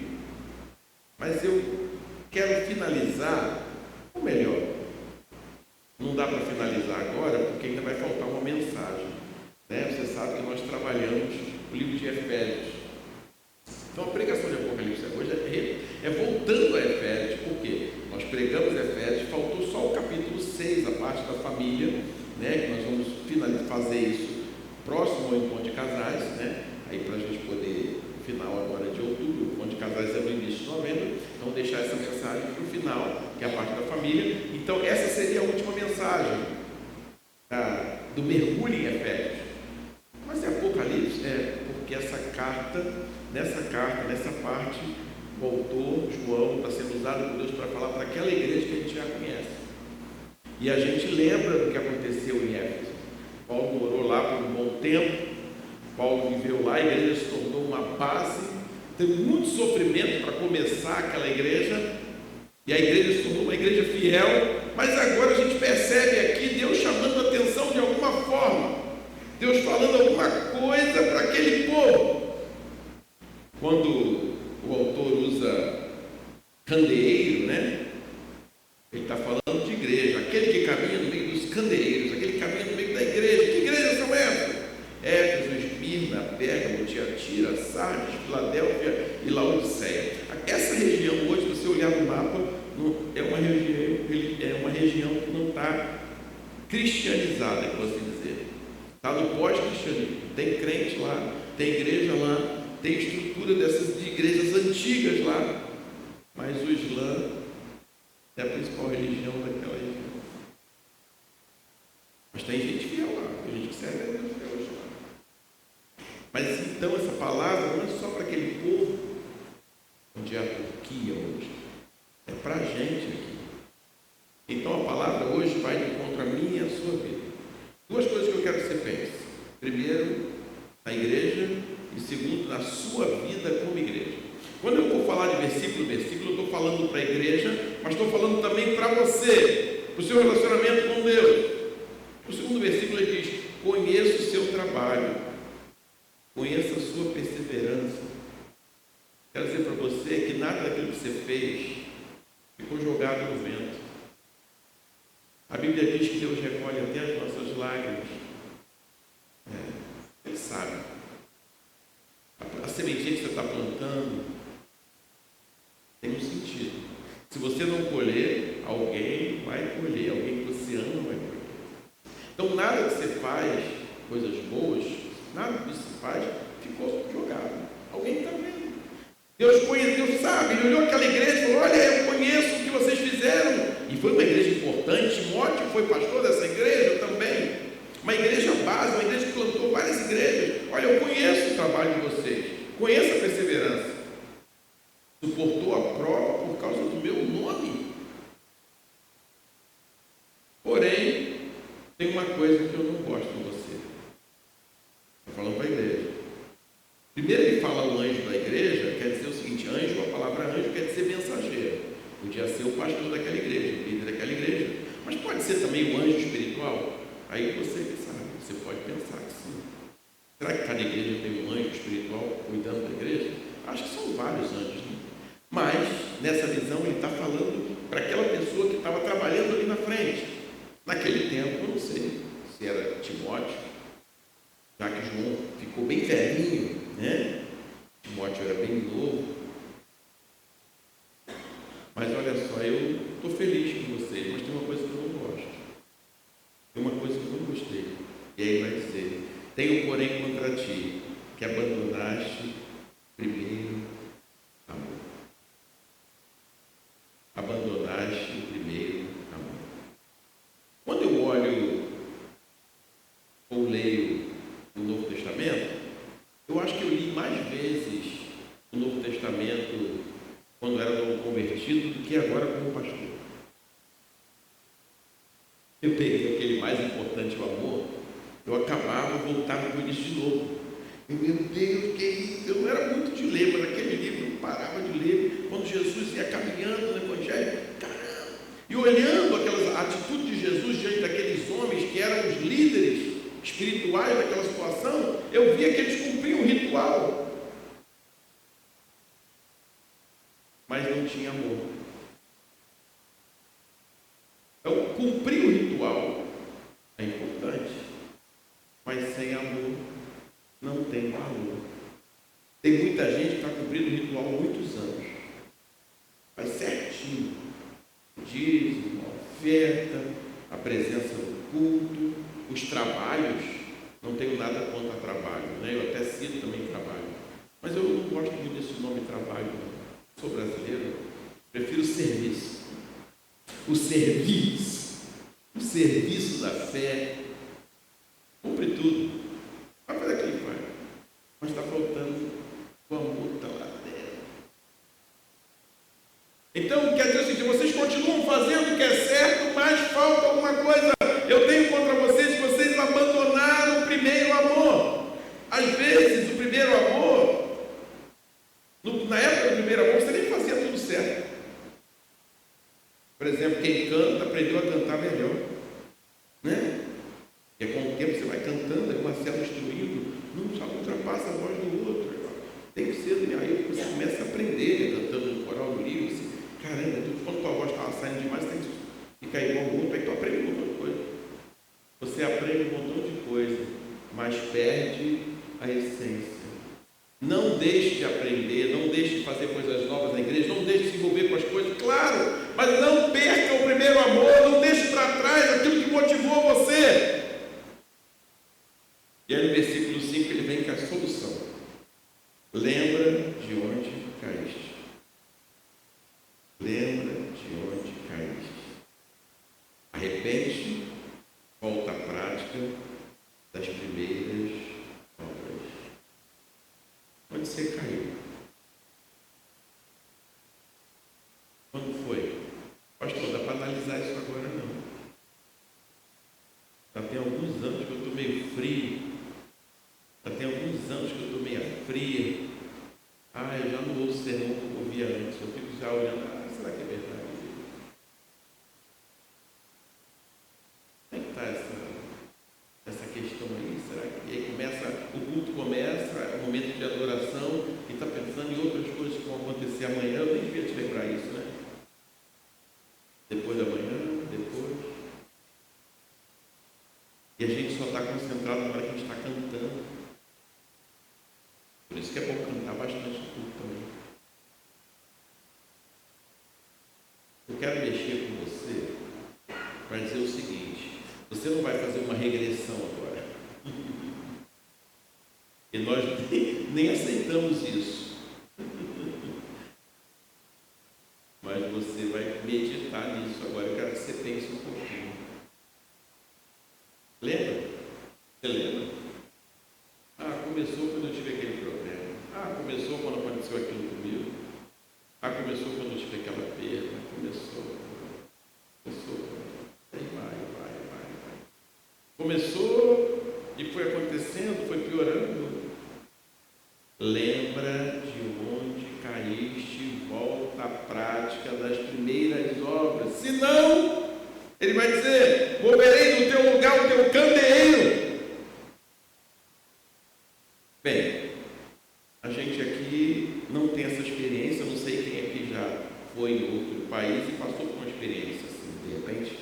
mas eu quero finalizar, ou melhor, não dá para finalizar agora, porque ainda vai faltar uma mensagem. Né? Você sabe que nós trabalhamos o livro de Efésios. Então a pregação de Apocalipse hoje é voltando a Efésios. Por quê? Nós pregamos Efésios, faltou só o capítulo 6, a parte da família, né? Que nós vamos fazer isso próximo ao encontro de casais, né? Aí para a gente poder, no final agora de outubro, o encontro de casais é no início de novembro, então deixar essa mensagem para o final, que é a parte da família. Então essa seria a última mensagem do mergulho em Efésios. Mas é Apocalipse? É, porque nessa parte, o autor, João, está sendo usado por Deus para falar para aquela igreja que a gente já conhece. E a gente lembra do que aconteceu em Éfeso. Paulo morou lá por um bom tempo, Paulo viveu lá, a igreja se tornou uma base, teve muito sofrimento para começar aquela igreja, e a igreja se tornou uma igreja fiel, mas agora a gente percebe aqui Deus chamando a atenção de alguma forma, Deus falando alguma coisa para aquele povo. Quando o autor usa candeeiro, né? Ele está falando de igreja, aquele que caminha no meio dos candeeiros, aquele que caminha no meio da igreja. Que igrejas são essas? Éfeso, Esmirna, Pérgamo, Tiatira, Sardes, Filadélfia e Laodiceia. Essa região hoje, se você olhar no mapa, é uma região que não está cristianizada, por assim dizer. Está no pós-cristianismo. Tem crente lá, tem igreja lá, tem estrutura dessas de igrejas antigas lá, mas o Islã é a principal religião daquela região. Mas tem gente fiel lá, tem gente que serve a Deus até hoje lá. Mas então essa palavra não é só para aquele povo onde é a Turquia hoje, é para a gente aqui. Então a palavra hoje vai de encontro a mim e a sua vida. Duas coisas que eu quero que você pense. Primeiro, na igreja, e segundo, na sua vida como igreja. Quando eu vou falar de versículo, eu estou falando para a igreja, mas estou falando também para você, para o seu relacionamento com Deus. O segundo versículo ele diz: conheça o seu trabalho, conheça a sua perseverança. Quero dizer para você que nada daquilo que você fez ficou jogado no vento. A Bíblia diz que Deus recolhe até as nossas lágrimas. Ele sabe. A sementinha que você está plantando tem um sentido. Se você não colher, alguém vai colher. Alguém que você ama vai colher. Então nada que você faz, coisas boas, nada que você faz, ficou jogado. Alguém está vendo. Deus conhece, Deus sabe. Ele olhou aquela igreja e falou: olha, eu conheço o que vocês fizeram. E foi uma igreja importante. Timóteo foi pastor dessa igreja também. Uma igreja base, uma igreja que plantou várias igrejas. Olha, eu conheço o trabalho de vocês, conheço a perseverança. Suportou a prova por causa do meu nome. Porém, tem uma coisa que eu não gosto em você. Estou falando para a igreja. Primeiro ele fala o anjo da igreja, quer dizer o seguinte: anjo, a palavra anjo quer dizer mensageiro. Podia ser o pastor daquela igreja, o líder daquela igreja. Mas pode ser também um anjo espiritual? Aí você sabe, você pode pensar que sim. Será que cada igreja tem um anjo espiritual cuidando da igreja? Acho que são vários anjos, né? Mas, nessa visão, ele está falando para aquela pessoa que estava trabalhando ali na frente. Naquele tempo, eu não sei se era Timóteo, já que João ficou bem velhinho, né? Timóteo era bem novo. Mas olha só, eu estou feliz com vocês, mas tem uma coisa que eu não gosto. Tem uma coisa que eu não gostei. E aí vai dizer: tenho, porém, contra ti, que abandonaste primeiro amor. Abandonaste o primeiro amor. Quando eu olho ou leio o Novo Testamento, eu acho que eu li mais vezes o Novo Testamento quando era novo convertido do que agora como pastor. Eu peguei aquele mais importante, o amor, eu acabava, voltava com isso de novo. E, meu Deus, que isso? Eu não era muito de ler, mas aquele livro eu não parava de ler. Quando Jesus ia caminhando no Evangelho, caramba! E olhando aquelas atitudes de Jesus diante daqueles homens que eram os líderes espirituais daquela situação, eu via que eles cumpriam o ritual, mas não tinha amor. Então, cumprir o ritual é importante, mas sem amor não tem valor. Tem muita gente que está cumprindo o ritual há muitos anos, faz certinho, dízimo, oferta, a presença no culto, os trabalhos. Não tenho nada contra trabalho, né? Eu até cito também trabalho, mas eu não gosto muito desse nome trabalho, não. Sou brasileiro, prefiro serviço. O serviço da fé, cumpre tudo, vai fazer aquilo que faz, mas está faltando o amor, está lá dentro. Então, quer dizer o seguinte: vocês continuam fazendo o que é certo, mas falta alguma coisa. Eu tenho contra vocês que vocês abandonaram o primeiro amor. Às vezes, o primeiro amor, na época do primeiro amor, você nem fazia tudo certo. Por exemplo, quem canta aprendeu a cantar melhor, né? E com o tempo você vai cantando, aí Marcelo instruindo, não só ultrapassa a voz do outro. Tem que ser, aí você começa a aprender, né? Cantando no coral, no livro, assim, caramba, quando tua voz estava saindo demais, tem que ficar igual ao outro, aí tu aprende um montão de coisa. Você aprende um montão de coisa, mas perde a essência. Não deixe de aprender, não deixe de fazer coisas novas na igreja, não deixe de se envolver com as coisas, claro, mas não perca o primeiro amor, não deixe para trás aquilo que motivou você. E aí no versículo 5 ele vem com a solução. Lembra de onde caíste. Lembra de onde caíste. Arrepende-te, volta à prática das primeiras obras. Onde você caiu? Quando foi? Pastor, dá para analisar isso agora não. Já tem alguns anos que eu estou meio frio. Já tem alguns anos que eu estou meio fria. Eu já não ouço sermão como eu ouvia antes. Eu fico já olhando, será que é verdade? Como é que está essa questão aí? Será que... E aí o culto começa, é um momento de adoração, e está pensando em outras coisas que vão acontecer amanhã. Eu nem devia te lembrar isso, né? Depois da manhã, depois. E a gente só está concentrado na hora que a gente está cantando. Por isso que é bom cantar bastante no culto também. Eu quero mexer com você para dizer o seguinte: você não vai fazer uma regressão agora. E nós nem aceitamos isso. Mas você vai meditar nisso agora. Eu quero que você pense um pouquinho. Lembra? Você lembra? Começou quando eu tive aquele problema. Começou quando aconteceu aquilo comigo. Começou quando eu tive aquela perda. Começou. Aí vai. Começou e foi acontecendo, foi piorando. Lembra de onde caíste, volta à prática das primeiras Se não, ele vai dizer: moverei do teu lugar o teu candeeiro. Bem, a gente aqui não tem essa experiência. Eu não sei quem aqui já foi em outro país e passou por uma experiência assim, de repente,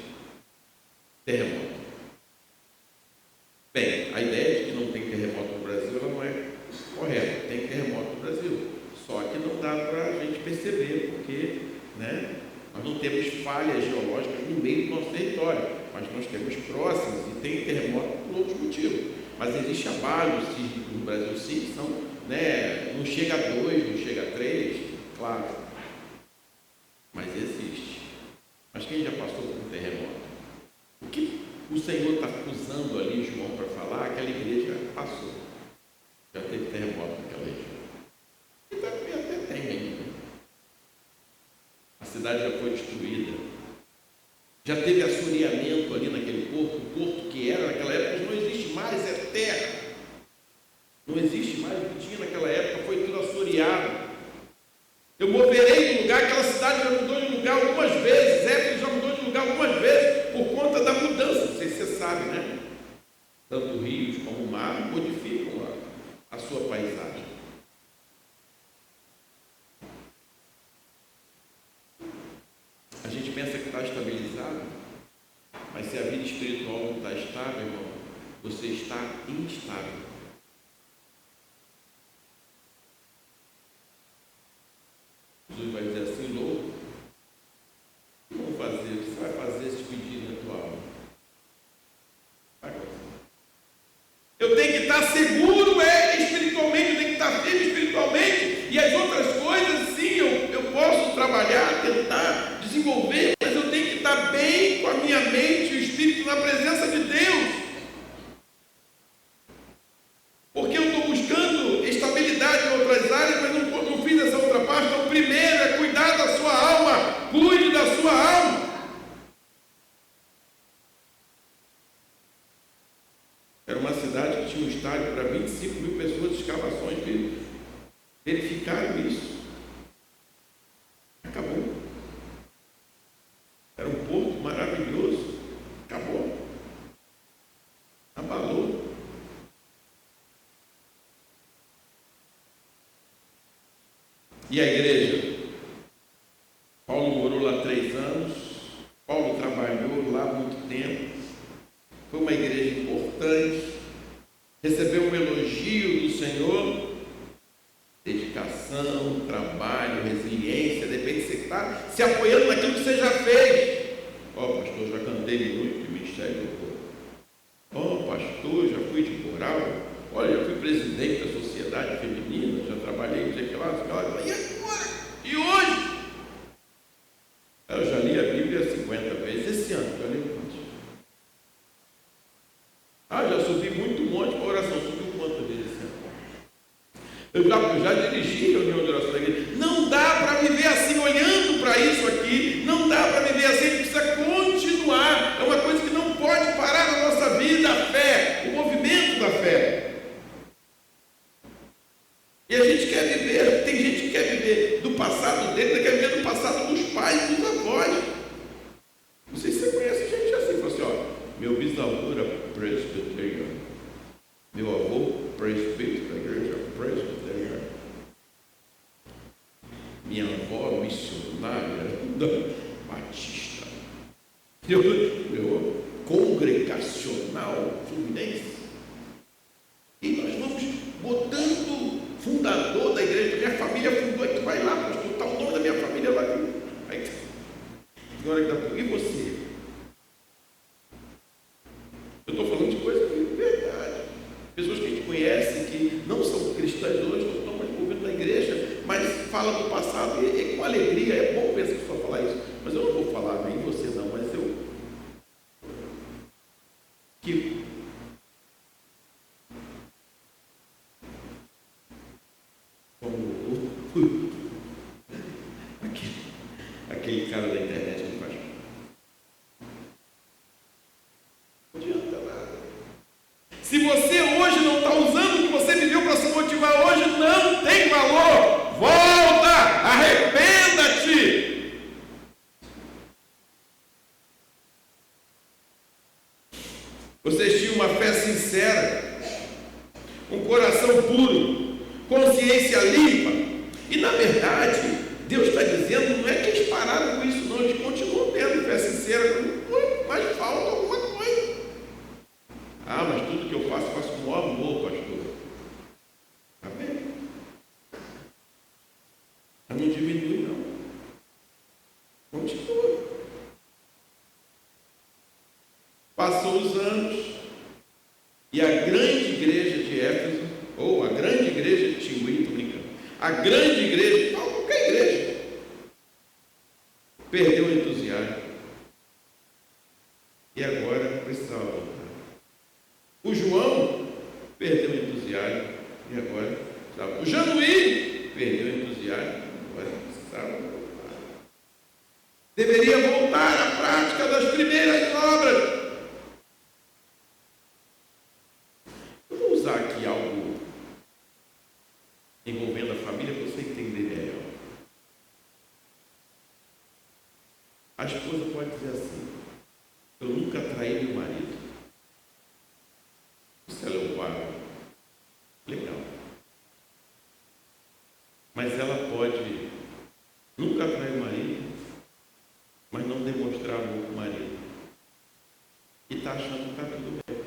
terremoto. Bem, a ideia de que não tem terremoto no Brasil, ela não é correta. Tem terremoto no Brasil, só que não dá para a gente perceber, porque, né, nós não temos falhas geológicas no meio do nosso território, mas nós temos próximos e tem terremoto por outros motivos. Mas existe abalos sísmicos no Brasil, sim, são, né, não chega a 2, não chega a 3, claro, mas existe. Mas quem já passou por um terremoto? O que o Senhor está usando ali, João, para falar? Aquela igreja passou, já teve terremoto naquela região. E também até tem ainda. A cidade já foi destruída. Já teve assoreamento ali naquele porto. O porto que era naquela época não existe mais, é terra. Não existe mais. O que tinha naquela época foi tudo assoreado. Eu moverei de lugar. Aquela cidade já mudou de lugar algumas vezes. Éfeso já mudou de lugar algumas vezes por conta da mudança. Não sei se você sabe, né? Tanto rios como o mar modificam a sua paisagem. A gente pensa que está estabilizado, mas se a vida espiritual não está estável, irmão, você está instável. Jesus vai dizer assim: louco, o que vamos fazer? O que você vai fazer esse pedido na tua alma? Vai fazer. Eu tenho que estar seguro espiritualmente, eu tenho que estar firme espiritualmente, e as outras coisas, sim, eu posso trabalhar, tentar desenvolver, mas eu tenho que estar bem com a minha mente e o espírito na presença de Deus. Porque eu estou buscando estabilidade em outras áreas, mas não fiz essa outra parte. Então, primeiro é cuidar da sua alma, cuide da sua alma. Era uma cidade que tinha um estádio para 25 mil pessoas de escavações, verificaram isso. Acabou. Era um porto maravilhoso. Acabou. Abalou. E a igreja? Paulo morou lá 3 anos. Paulo trabalhou lá muito tempo. Foi uma igreja importante. Recebeu um elogio do Senhor. Dedicação, trabalho, resiliência. De repente você está se apoiando naquilo que você já fez. Pastor, já cantei minuto de ministério do povo. Pastor, já fui de coral. Olha, já fui presidente da sociedade feminina. Já trabalhei, não sei o que lá. E agora? E hoje? Eu já li a Bíblia 50 vezes. Esse ano, já li quantos? Já subi muito monte para oração. Subiu quantas vezes esse ano? Eu já dirigi reunião de oração da igreja. Não dá para viver assim, olhando para isso aqui. Não dá para viver assim, a gente precisa continuar. É uma coisa que não pode parar na nossa vida, a fé, o movimento da fé. E a gente quer viver, tem gente que quer viver do passado dele, quer viver do passado dos pais e dos avós. Não sei se você conhece gente assim, fala assim, meu bisavô era presbiteriano, meu avô presbítero da igreja presbiteriana, minha avó missionária batista, meu congregacional fluminense. E nós vamos botando fundador da igreja, minha família fundou aqui, vai lá, pastor, está o nome da minha família lá. Aí, agora, e você? Eu estou falando de coisa de verdade. Pessoas que a gente conhece, que não são cristãs hoje, não estão mais envolvidos na igreja, mas falam do passado e com alegria. É bom ver essa pessoa falar isso, mas eu não vou falar nem você não, mas eu que como aquele cara da internet que faz. Não adianta nada. Se você hoje não está usando o que você viveu para se motivar hoje, não tem valor. Volta, arrependa-te. puro, consciência limpa. E na verdade, Deus está dizendo, não é que eles pararam com isso, não, eles continuam tendo fé sincera, mas falta alguma coisa. Ah, mas tudo que eu faço com o amor, pastor. Amém? Não diminui, não. Continua. Passou os anos e a grande igreja de Éfeso, ou a grande igreja de Tingui, estou brincando, a grande igreja, não, qualquer igreja, perdeu o entusiasmo. E agora precisava voltar. O João perdeu o entusiasmo. E agora precisava. O Januí perdeu o entusiasmo. Agora precisava voltar. Deveria voltar à prática das primeiras obras. Eu vou usar aqui algo envolvendo a família para você entender melhor. A esposa pode dizer assim: eu nunca traí meu marido. Isso é louvável. Legal. Mas ela pode nunca trair o marido, mas não demonstrar amor para o marido. E está achando que está tudo bem.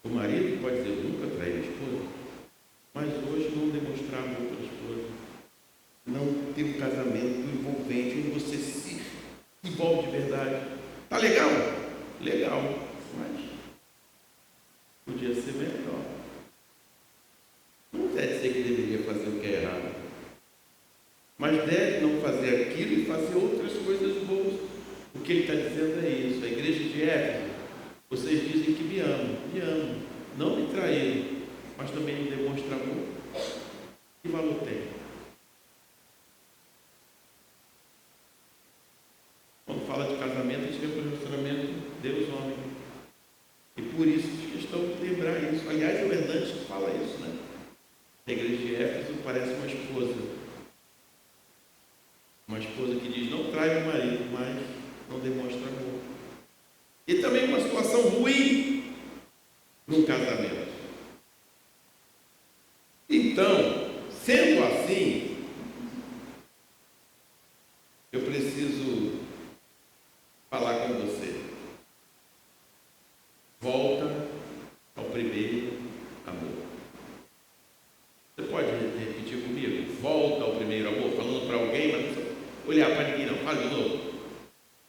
O marido pode dizer: eu nunca traí minha esposa, mas hoje não demonstrar amor pela esposa. Não ter um casamento envolvente, onde você se envolve de verdade. Tá legal? Legal. Mas podia ser melhor. Não quer dizer que deveria fazer o que é errado, mas deve não fazer aquilo e fazer outras coisas boas. O que ele está dizendo é isso. A igreja de Éfeso, vocês dizem que me amam, não me traíram, mas também não demonstram amor. Que valor tem? Quando fala de casamento, a gente vê o relacionamento Deus-homem. E por isso fiz questão de lembrar isso. Aliás, é o Hernandes que fala isso, né? A igreja de Éfeso parece uma esposa. Uma esposa que diz: não trai meu marido, mas não demonstra amor. E também uma situação ruim num casamento. Então, sendo assim, eu preciso falar com você. Volta ao primeiro amor. Você pode repetir comigo? Volta ao primeiro amor, falando para alguém, mas não precisa olhar para ninguém, não. Fala de novo.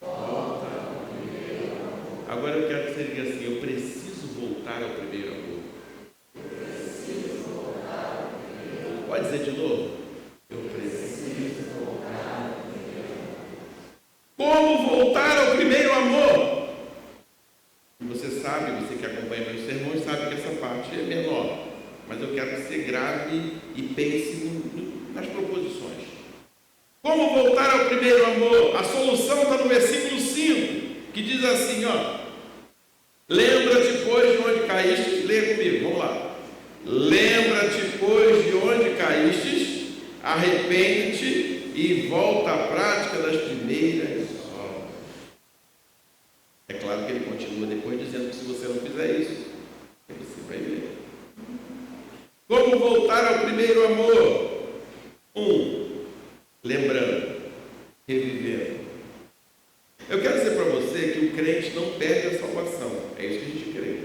Volta ao primeiro amor. Agora eu quero que você diga assim: eu preciso voltar ao primeiro amor. Preciso voltar ao primeiro amor. Pode dizer de novo? Eu preciso voltar ao primeiro amor. Como voltar ao primeiro amor? Você sabe, você que acompanha meus sermões, sabe que essa parte é menor. Mas eu quero que você grave e pense nas proposições. Como voltar ao primeiro amor? A solução está no versículo 5, que diz assim, ó: lembra-te, pois, de onde caíste. Leia comigo, vamos lá. Lembra-te, pois, de onde caíste, arrepende-te e volta à prática das primeiras obras. É claro que ele continua depois dizendo que se você não fizer isso, você vai ver. Como voltar ao primeiro amor? 1. Lembrando, revivendo. Eu quero dizer para você que o crente não perde a salvação. É isso que a gente crê.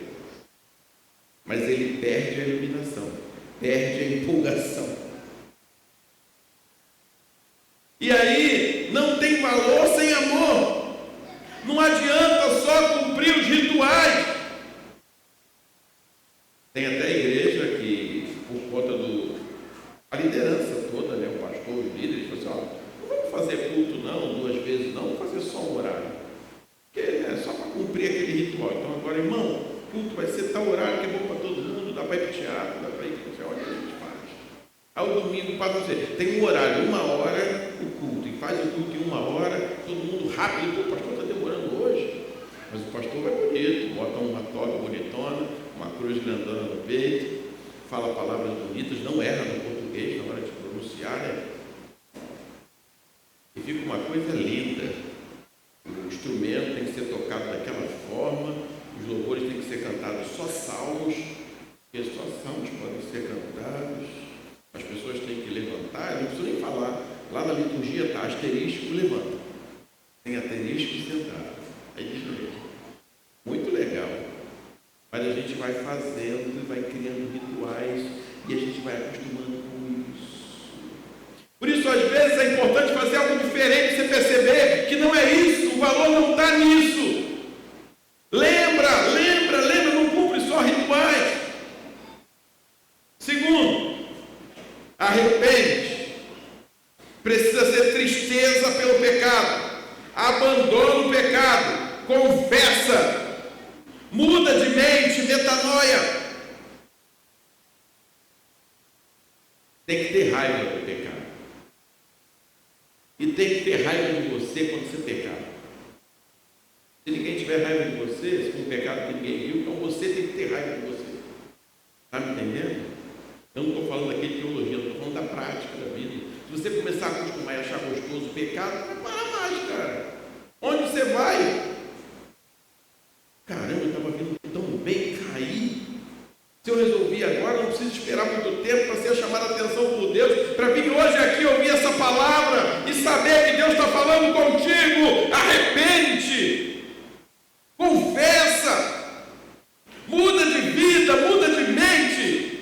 Mas ele perde a iluminação, perde a empolgação. E aí, não tem valor sem amor. Não adianta só cumprir os rituais. Tem até igreja que, por conta a liderança toda, né, o pastor, os líderes, falou assim: ó, não vamos fazer culto não, 2 vezes não, vamos fazer só um horário. Porque é só para cumprir aquele ritual. Então agora, irmão, culto vai ser tal horário que é bom para todo mundo, dá para ir para o teatro, dá para ir para o que a gente faz. Aí o domingo passa a ser, tem um horário, 1 hora o culto, e faz o culto em 1 hora, todo mundo rápido. O pastor está demorando hoje, mas o pastor vai bonito, bota uma toga bonitona, uma cruz grandona no peito, fala palavras bonitas, não erra no português na hora de pronunciar, né? E fica uma coisa linda. O instrumento tem que ser tocado daquela forma, os louvores têm que ser cantados só salmos, porque só salmos podem ser Lá na liturgia está asterisco, levanta. Tem asterisco sentado. Aí diz mesmo. Muito legal. Mas a gente vai fazendo, vai criando rituais e a gente vai acostumando com isso. Por isso, às vezes, é importante fazer algo diferente, você perceber que não é isso, o valor não está nisso. Lembra, não cumpre só rituais. Segundo, arrepende. Precisa ser tristeza pelo pecado. Abandona o pecado. Confessa. Muda de mente, metanoia. Tem que ter raiva do pecado. E tem que ter raiva de você quando você pecar. Se ninguém tiver raiva de você, se for um pecado que ninguém viu, então você tem que ter raiva de você. Está me entendendo? Eu não estou falando aqui de teologia, eu estou falando da prática da vida. Se você começar a acostumar e achar gostoso o pecado, não vai parar mais, cara. Onde você vai? Caramba, eu estava vindo tão bem, cair. Se eu resolvi agora, não preciso esperar muito tempo para ser chamado a atenção por Deus, para vir hoje aqui ouvir essa palavra e saber que Deus está falando contigo. Arrepende, confessa, muda de vida, muda de mente.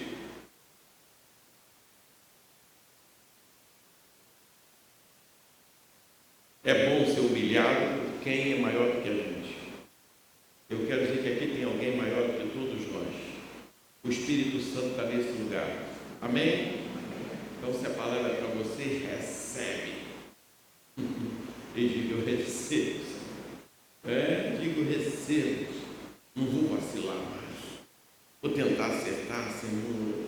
É bom ser humilhado por quem é maior do que a gente. Eu quero dizer que aqui tem alguém maior do que todos nós. O Espírito Santo está nesse lugar. Amém? Então, se a palavra é para você, recebe. E diga, eu recebo. Digo, recebo. Não vou vacilar mais. Vou tentar acertar, Senhor.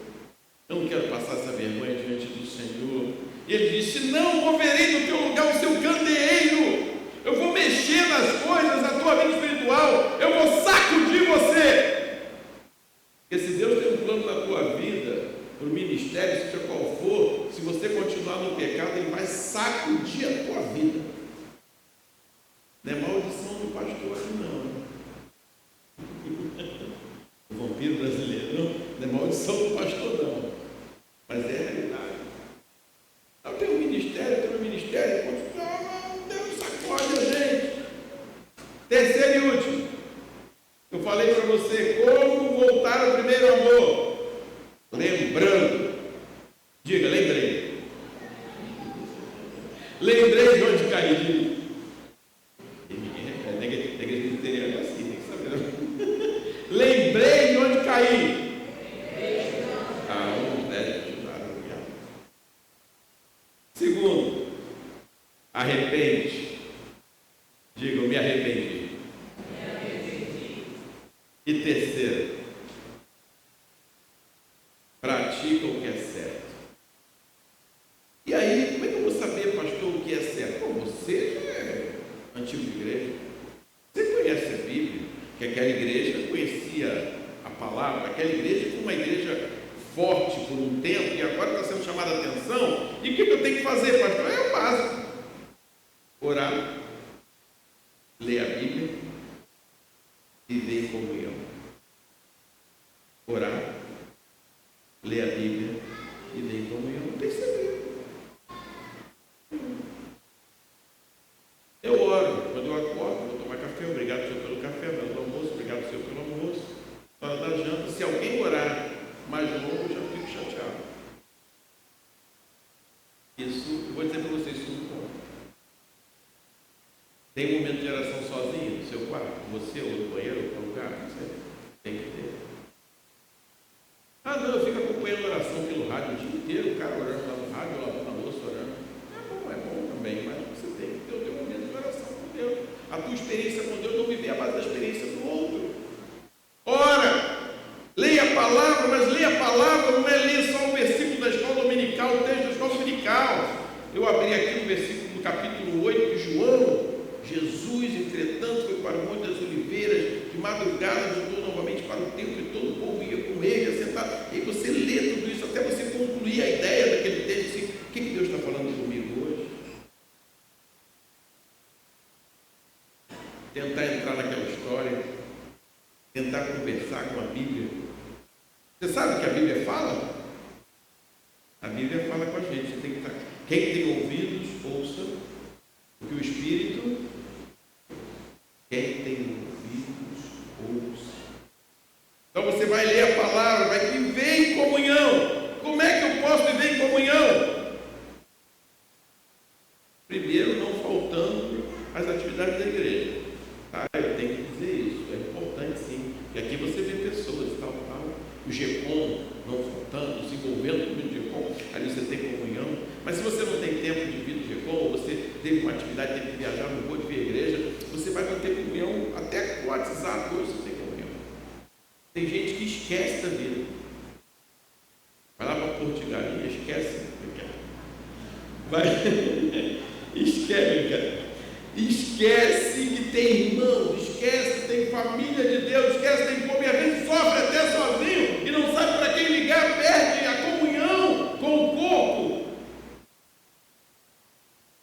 Eu não quero passar essa vergonha diante do Senhor. E ele disse, não moverei no teu lugar o seu candeeiro. Eu vou mexer nas coisas da tua vida espiritual. Eu vou sacudir você. Porque se Deus tem um plano na tua vida, para o ministério, seja qual for, se você continuar no pecado, Ele vai sacudir a tua vida. Não é maldição do pastor aqui, não. O vampiro brasileiro, não é maldição do pastor, não. Mas é a realidade. Eu tenho um ministério, Deus sacode a gente. Terceiro e último. Eu falei para você como voltar ao primeiro amor. Lembrando. Diga, lembrei. Lembrei de onde caí. Na igreja presbiteriana é assim, tem que saber. Lembrei de onde caí. Segundo, arrepende. Diga, eu me arrependi. E terceiro, pratica o que é certo. E aí, como é que eu vou saber, pastor, o que é certo? Bom, você já é antigo de igreja. Você conhece a Bíblia, que aquela igreja conhecia a palavra, aquela igreja foi uma igreja forte por um tempo e agora está sendo chamada a atenção. E o que eu tenho que fazer, pastor? É o básico. Orar, ler a Bíblia, viver em comunhão. Orar, ler a Bíblia, viver em comunhão. Não tem segredo. Eu oro, quando eu acordo, vou tomar café, obrigado, Senhor, pelo café, do almoço, obrigado, Senhor, pelo almoço. Na hora da janta, se alguém orar mais longo, eu já fico chateado. Isso, eu vou dizer para vocês, isso não conta. Tem um momento de oração sozinho, no seu quarto, você ou no banheiro, ou em qualquer lugar, não sei. Tem que ter. Não, eu fico acompanhando a oração pelo rádio o dia inteiro, o cara orando lá no rádio, lavando a louça, orando. É bom também, mas você tem que ter o teu momento de oração com Deus. A tua experiência com Deus não viver a base da experiência do outro. Ora! Leia a palavra, mas leia a palavra não é ler só o versículo da escola dominical, o texto da escola dominical. Eu abri aqui o versículo do capítulo 8 de João. Jesus, entretanto, foi para o Monte das Oliveiras, de madrugada voltou novamente para o templo e todo o povo ia com ele, assentado. E você lê tudo isso até você concluir a ideia daquele texto, assim, o que Deus está falando comigo hoje? Tentar entrar naquela história, tentar conversar com a Bíblia. Você sabe o que a Bíblia fala? A Bíblia fala com a gente. Você tem que estar. Quem tem ouvidos, ouça o que o Espírito. Quem tem ouvidos, ouça. Então você vai ler a palavra, vai viver em comunhão. Como é que eu posso viver em comunhão? Primeiro, não faltando as atividades da igreja. Tá? Eu tenho que dizer isso, é importante sim. E aqui você vê pessoas, tal. O GECOM não faltando, se envolvendo no GECOM, ali você tem comunhão. Mas se você não tem tempo de vir no GECOM, ou você teve uma atividade, teve que viajar, não pôde vir à igreja, você vai manter comunhão até com o WhatsApp, hoje você tem comunhão. Tem gente que esquece da vida. Vai lá para Portugal, esquece. Vai. Esquece que tem irmão, esquece que tem família de Deus, esquece que tem fome, às vezes sofre até sozinho e não sabe para quem ligar, perde a comunhão com o corpo.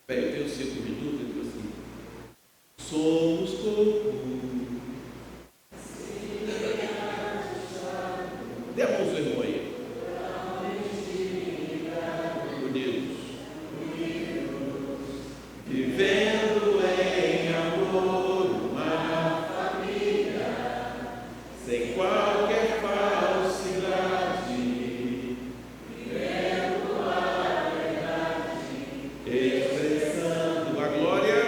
Bem, eu tenho 5 minutos e digo assim: somos corpo. Dê a mão ao seu irmão aí. Unidos. Vivendo em amor, uma família, sem qualquer falsidade, vivendo a verdade, expressando a glória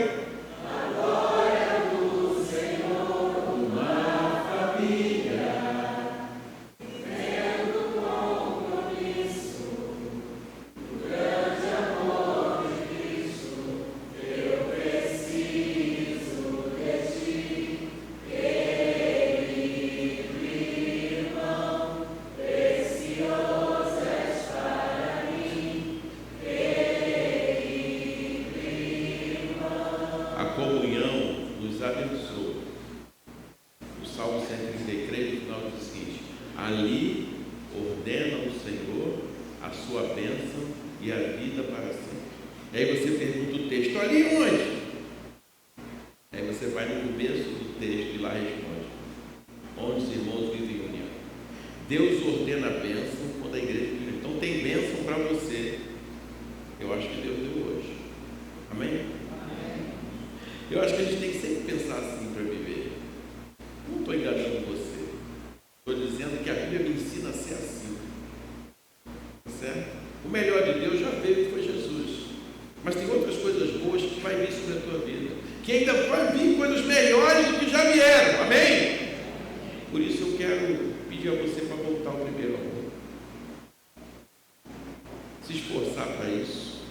do Senhor, uma família, vivendo com compromisso, o grande amor de Cristo. Ali ordena o Senhor a sua bênção e a vida para sempre. E aí você pergunta o texto, ali onde? Aí você vai no começo do texto e lá responde: onde os irmãos vivem em união. Deus ordena a bênção quando a igreja vive. Então tem bênção para você. Eu acho que Deus deu hoje. Amém? Amém. Eu acho que a gente tem que sempre pensar assim para viver. Não estou enganando você. Estou dizendo que a Bíblia me ensina a ser assim. Certo? O melhor de Deus já veio, que foi Jesus. Mas tem outras coisas boas que vai vir sobre a tua vida. Que ainda vai vir coisas melhores do que já vieram. Amém? Por isso eu quero pedir a você para voltar ao primeiro amor. Se esforçar para isso.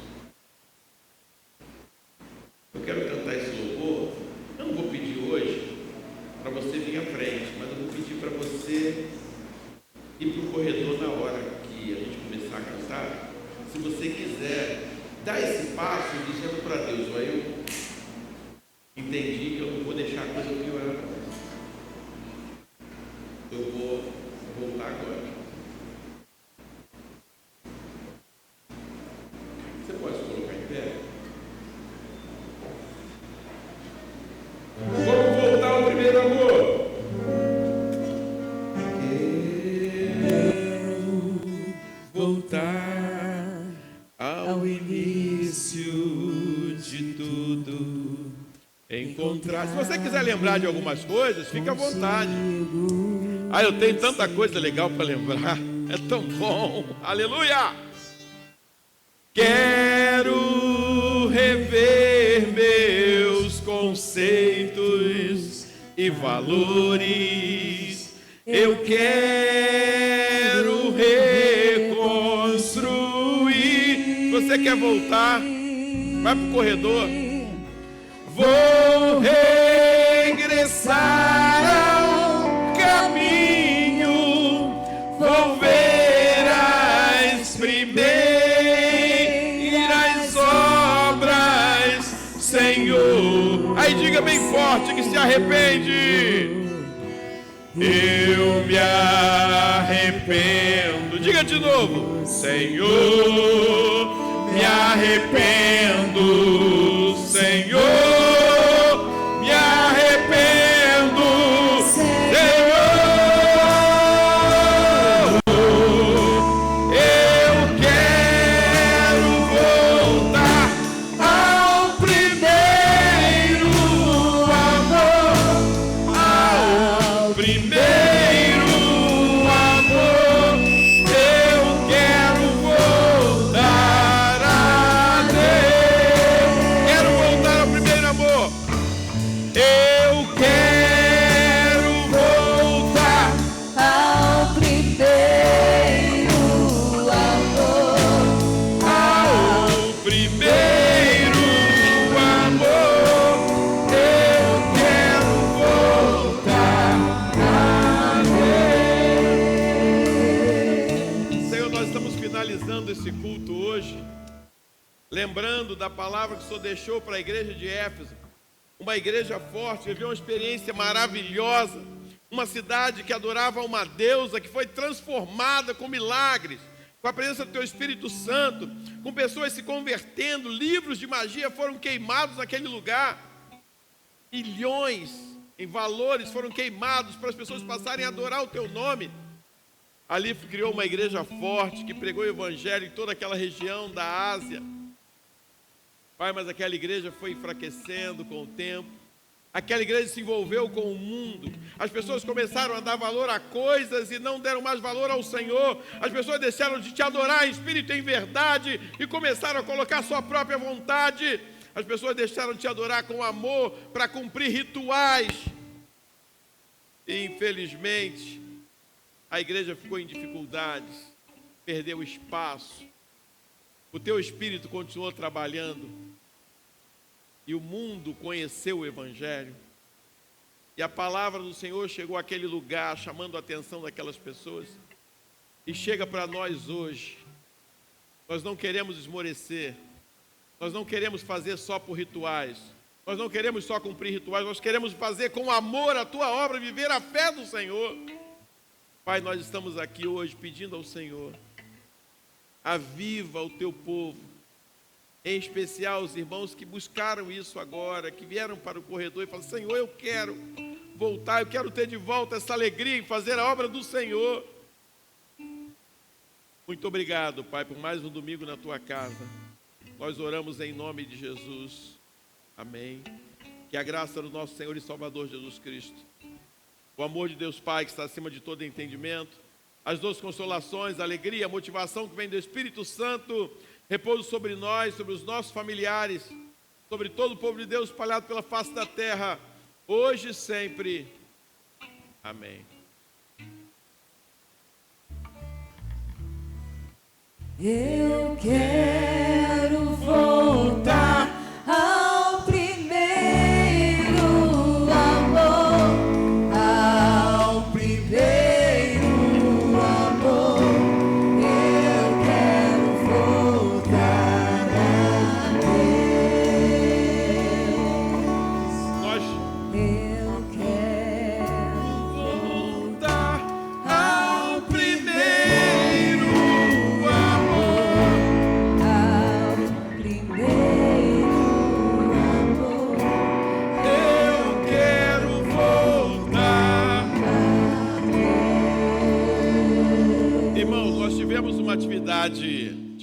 Eu quero cantar esse louvor. Eu não vou pedir hoje para você vir à frente, mas eu vou pedir para você ir para o corredor na hora que a gente começar a cantar. Se você quiser dar esse passo dizendo para Deus: olha, eu entendi que eu não vou deixar a coisa piorar. Eu vou voltar agora. Você pode se colocar em pé? Vamos voltar ao primeiro amor. Voltar ao início de tudo, encontrar. Se você quiser lembrar de algumas coisas, fique à vontade. Eu tenho tanta coisa legal para lembrar. É tão bom. Aleluia! Quero rever meus conceitos e valores. Eu quero reconstruir. Se você quer voltar, vai para o corredor. Vou regressar ao caminho. Vou ver as primeiras obras, Senhor. Aí diga bem forte que se arrepende. Eu me arrependo. Diga de novo: Senhor, me arrependo. Senhor, me arrependo. Senhor, eu quero primeiro amor, eu quero voltar a ver. Senhor, nós estamos finalizando esse culto hoje, lembrando da palavra que o Senhor deixou para a igreja de Éfeso, uma igreja forte, viveu uma experiência maravilhosa, uma cidade que adorava uma deusa, que foi transformada com milagres, com a presença do Teu Espírito Santo, com pessoas se convertendo, livros de magia foram queimados naquele lugar, milhões em valores foram queimados para as pessoas passarem a adorar o Teu nome. Ali criou uma igreja forte, que pregou o Evangelho em toda aquela região da Ásia. Pai, mas aquela igreja foi enfraquecendo com o tempo, aquela igreja se envolveu com o mundo, as pessoas começaram a dar valor a coisas e não deram mais valor ao Senhor, as pessoas deixaram de te adorar em espírito e em verdade e começaram a colocar sua própria vontade, as pessoas deixaram de te adorar com amor para cumprir rituais, e infelizmente a igreja ficou em dificuldades, perdeu espaço, o Teu Espírito continuou trabalhando, e o mundo conheceu o Evangelho, e a palavra do Senhor chegou àquele lugar, chamando a atenção daquelas pessoas, e chega para nós hoje. Nós não queremos esmorecer, nós não queremos fazer só por rituais, nós não queremos só cumprir rituais, nós queremos fazer com amor a Tua obra, viver a fé do Senhor. Pai, nós estamos aqui hoje pedindo ao Senhor, aviva o Teu povo, em especial os irmãos que buscaram isso agora, que vieram para o corredor e falaram: Senhor, eu quero voltar, eu quero ter de volta essa alegria em fazer a obra do Senhor. Muito obrigado, Pai, por mais um domingo na Tua casa. Nós oramos em nome de Jesus. Amém. Que a graça do nosso Senhor e Salvador Jesus Cristo, o amor de Deus Pai, que está acima de todo entendimento, as doces consolações, a alegria, a motivação que vem do Espírito Santo, repouso sobre nós, sobre os nossos familiares, sobre todo o povo de Deus espalhado pela face da terra, hoje e sempre. Amém. Eu quero voltar ao primeiro amor, ao primeiro amor. Eu quero voltar a Deus. Eu quero Voltar ao primeiro amor. ao primeiro amor. Eu quero voltar. Irmãos, nós tivemos uma atividade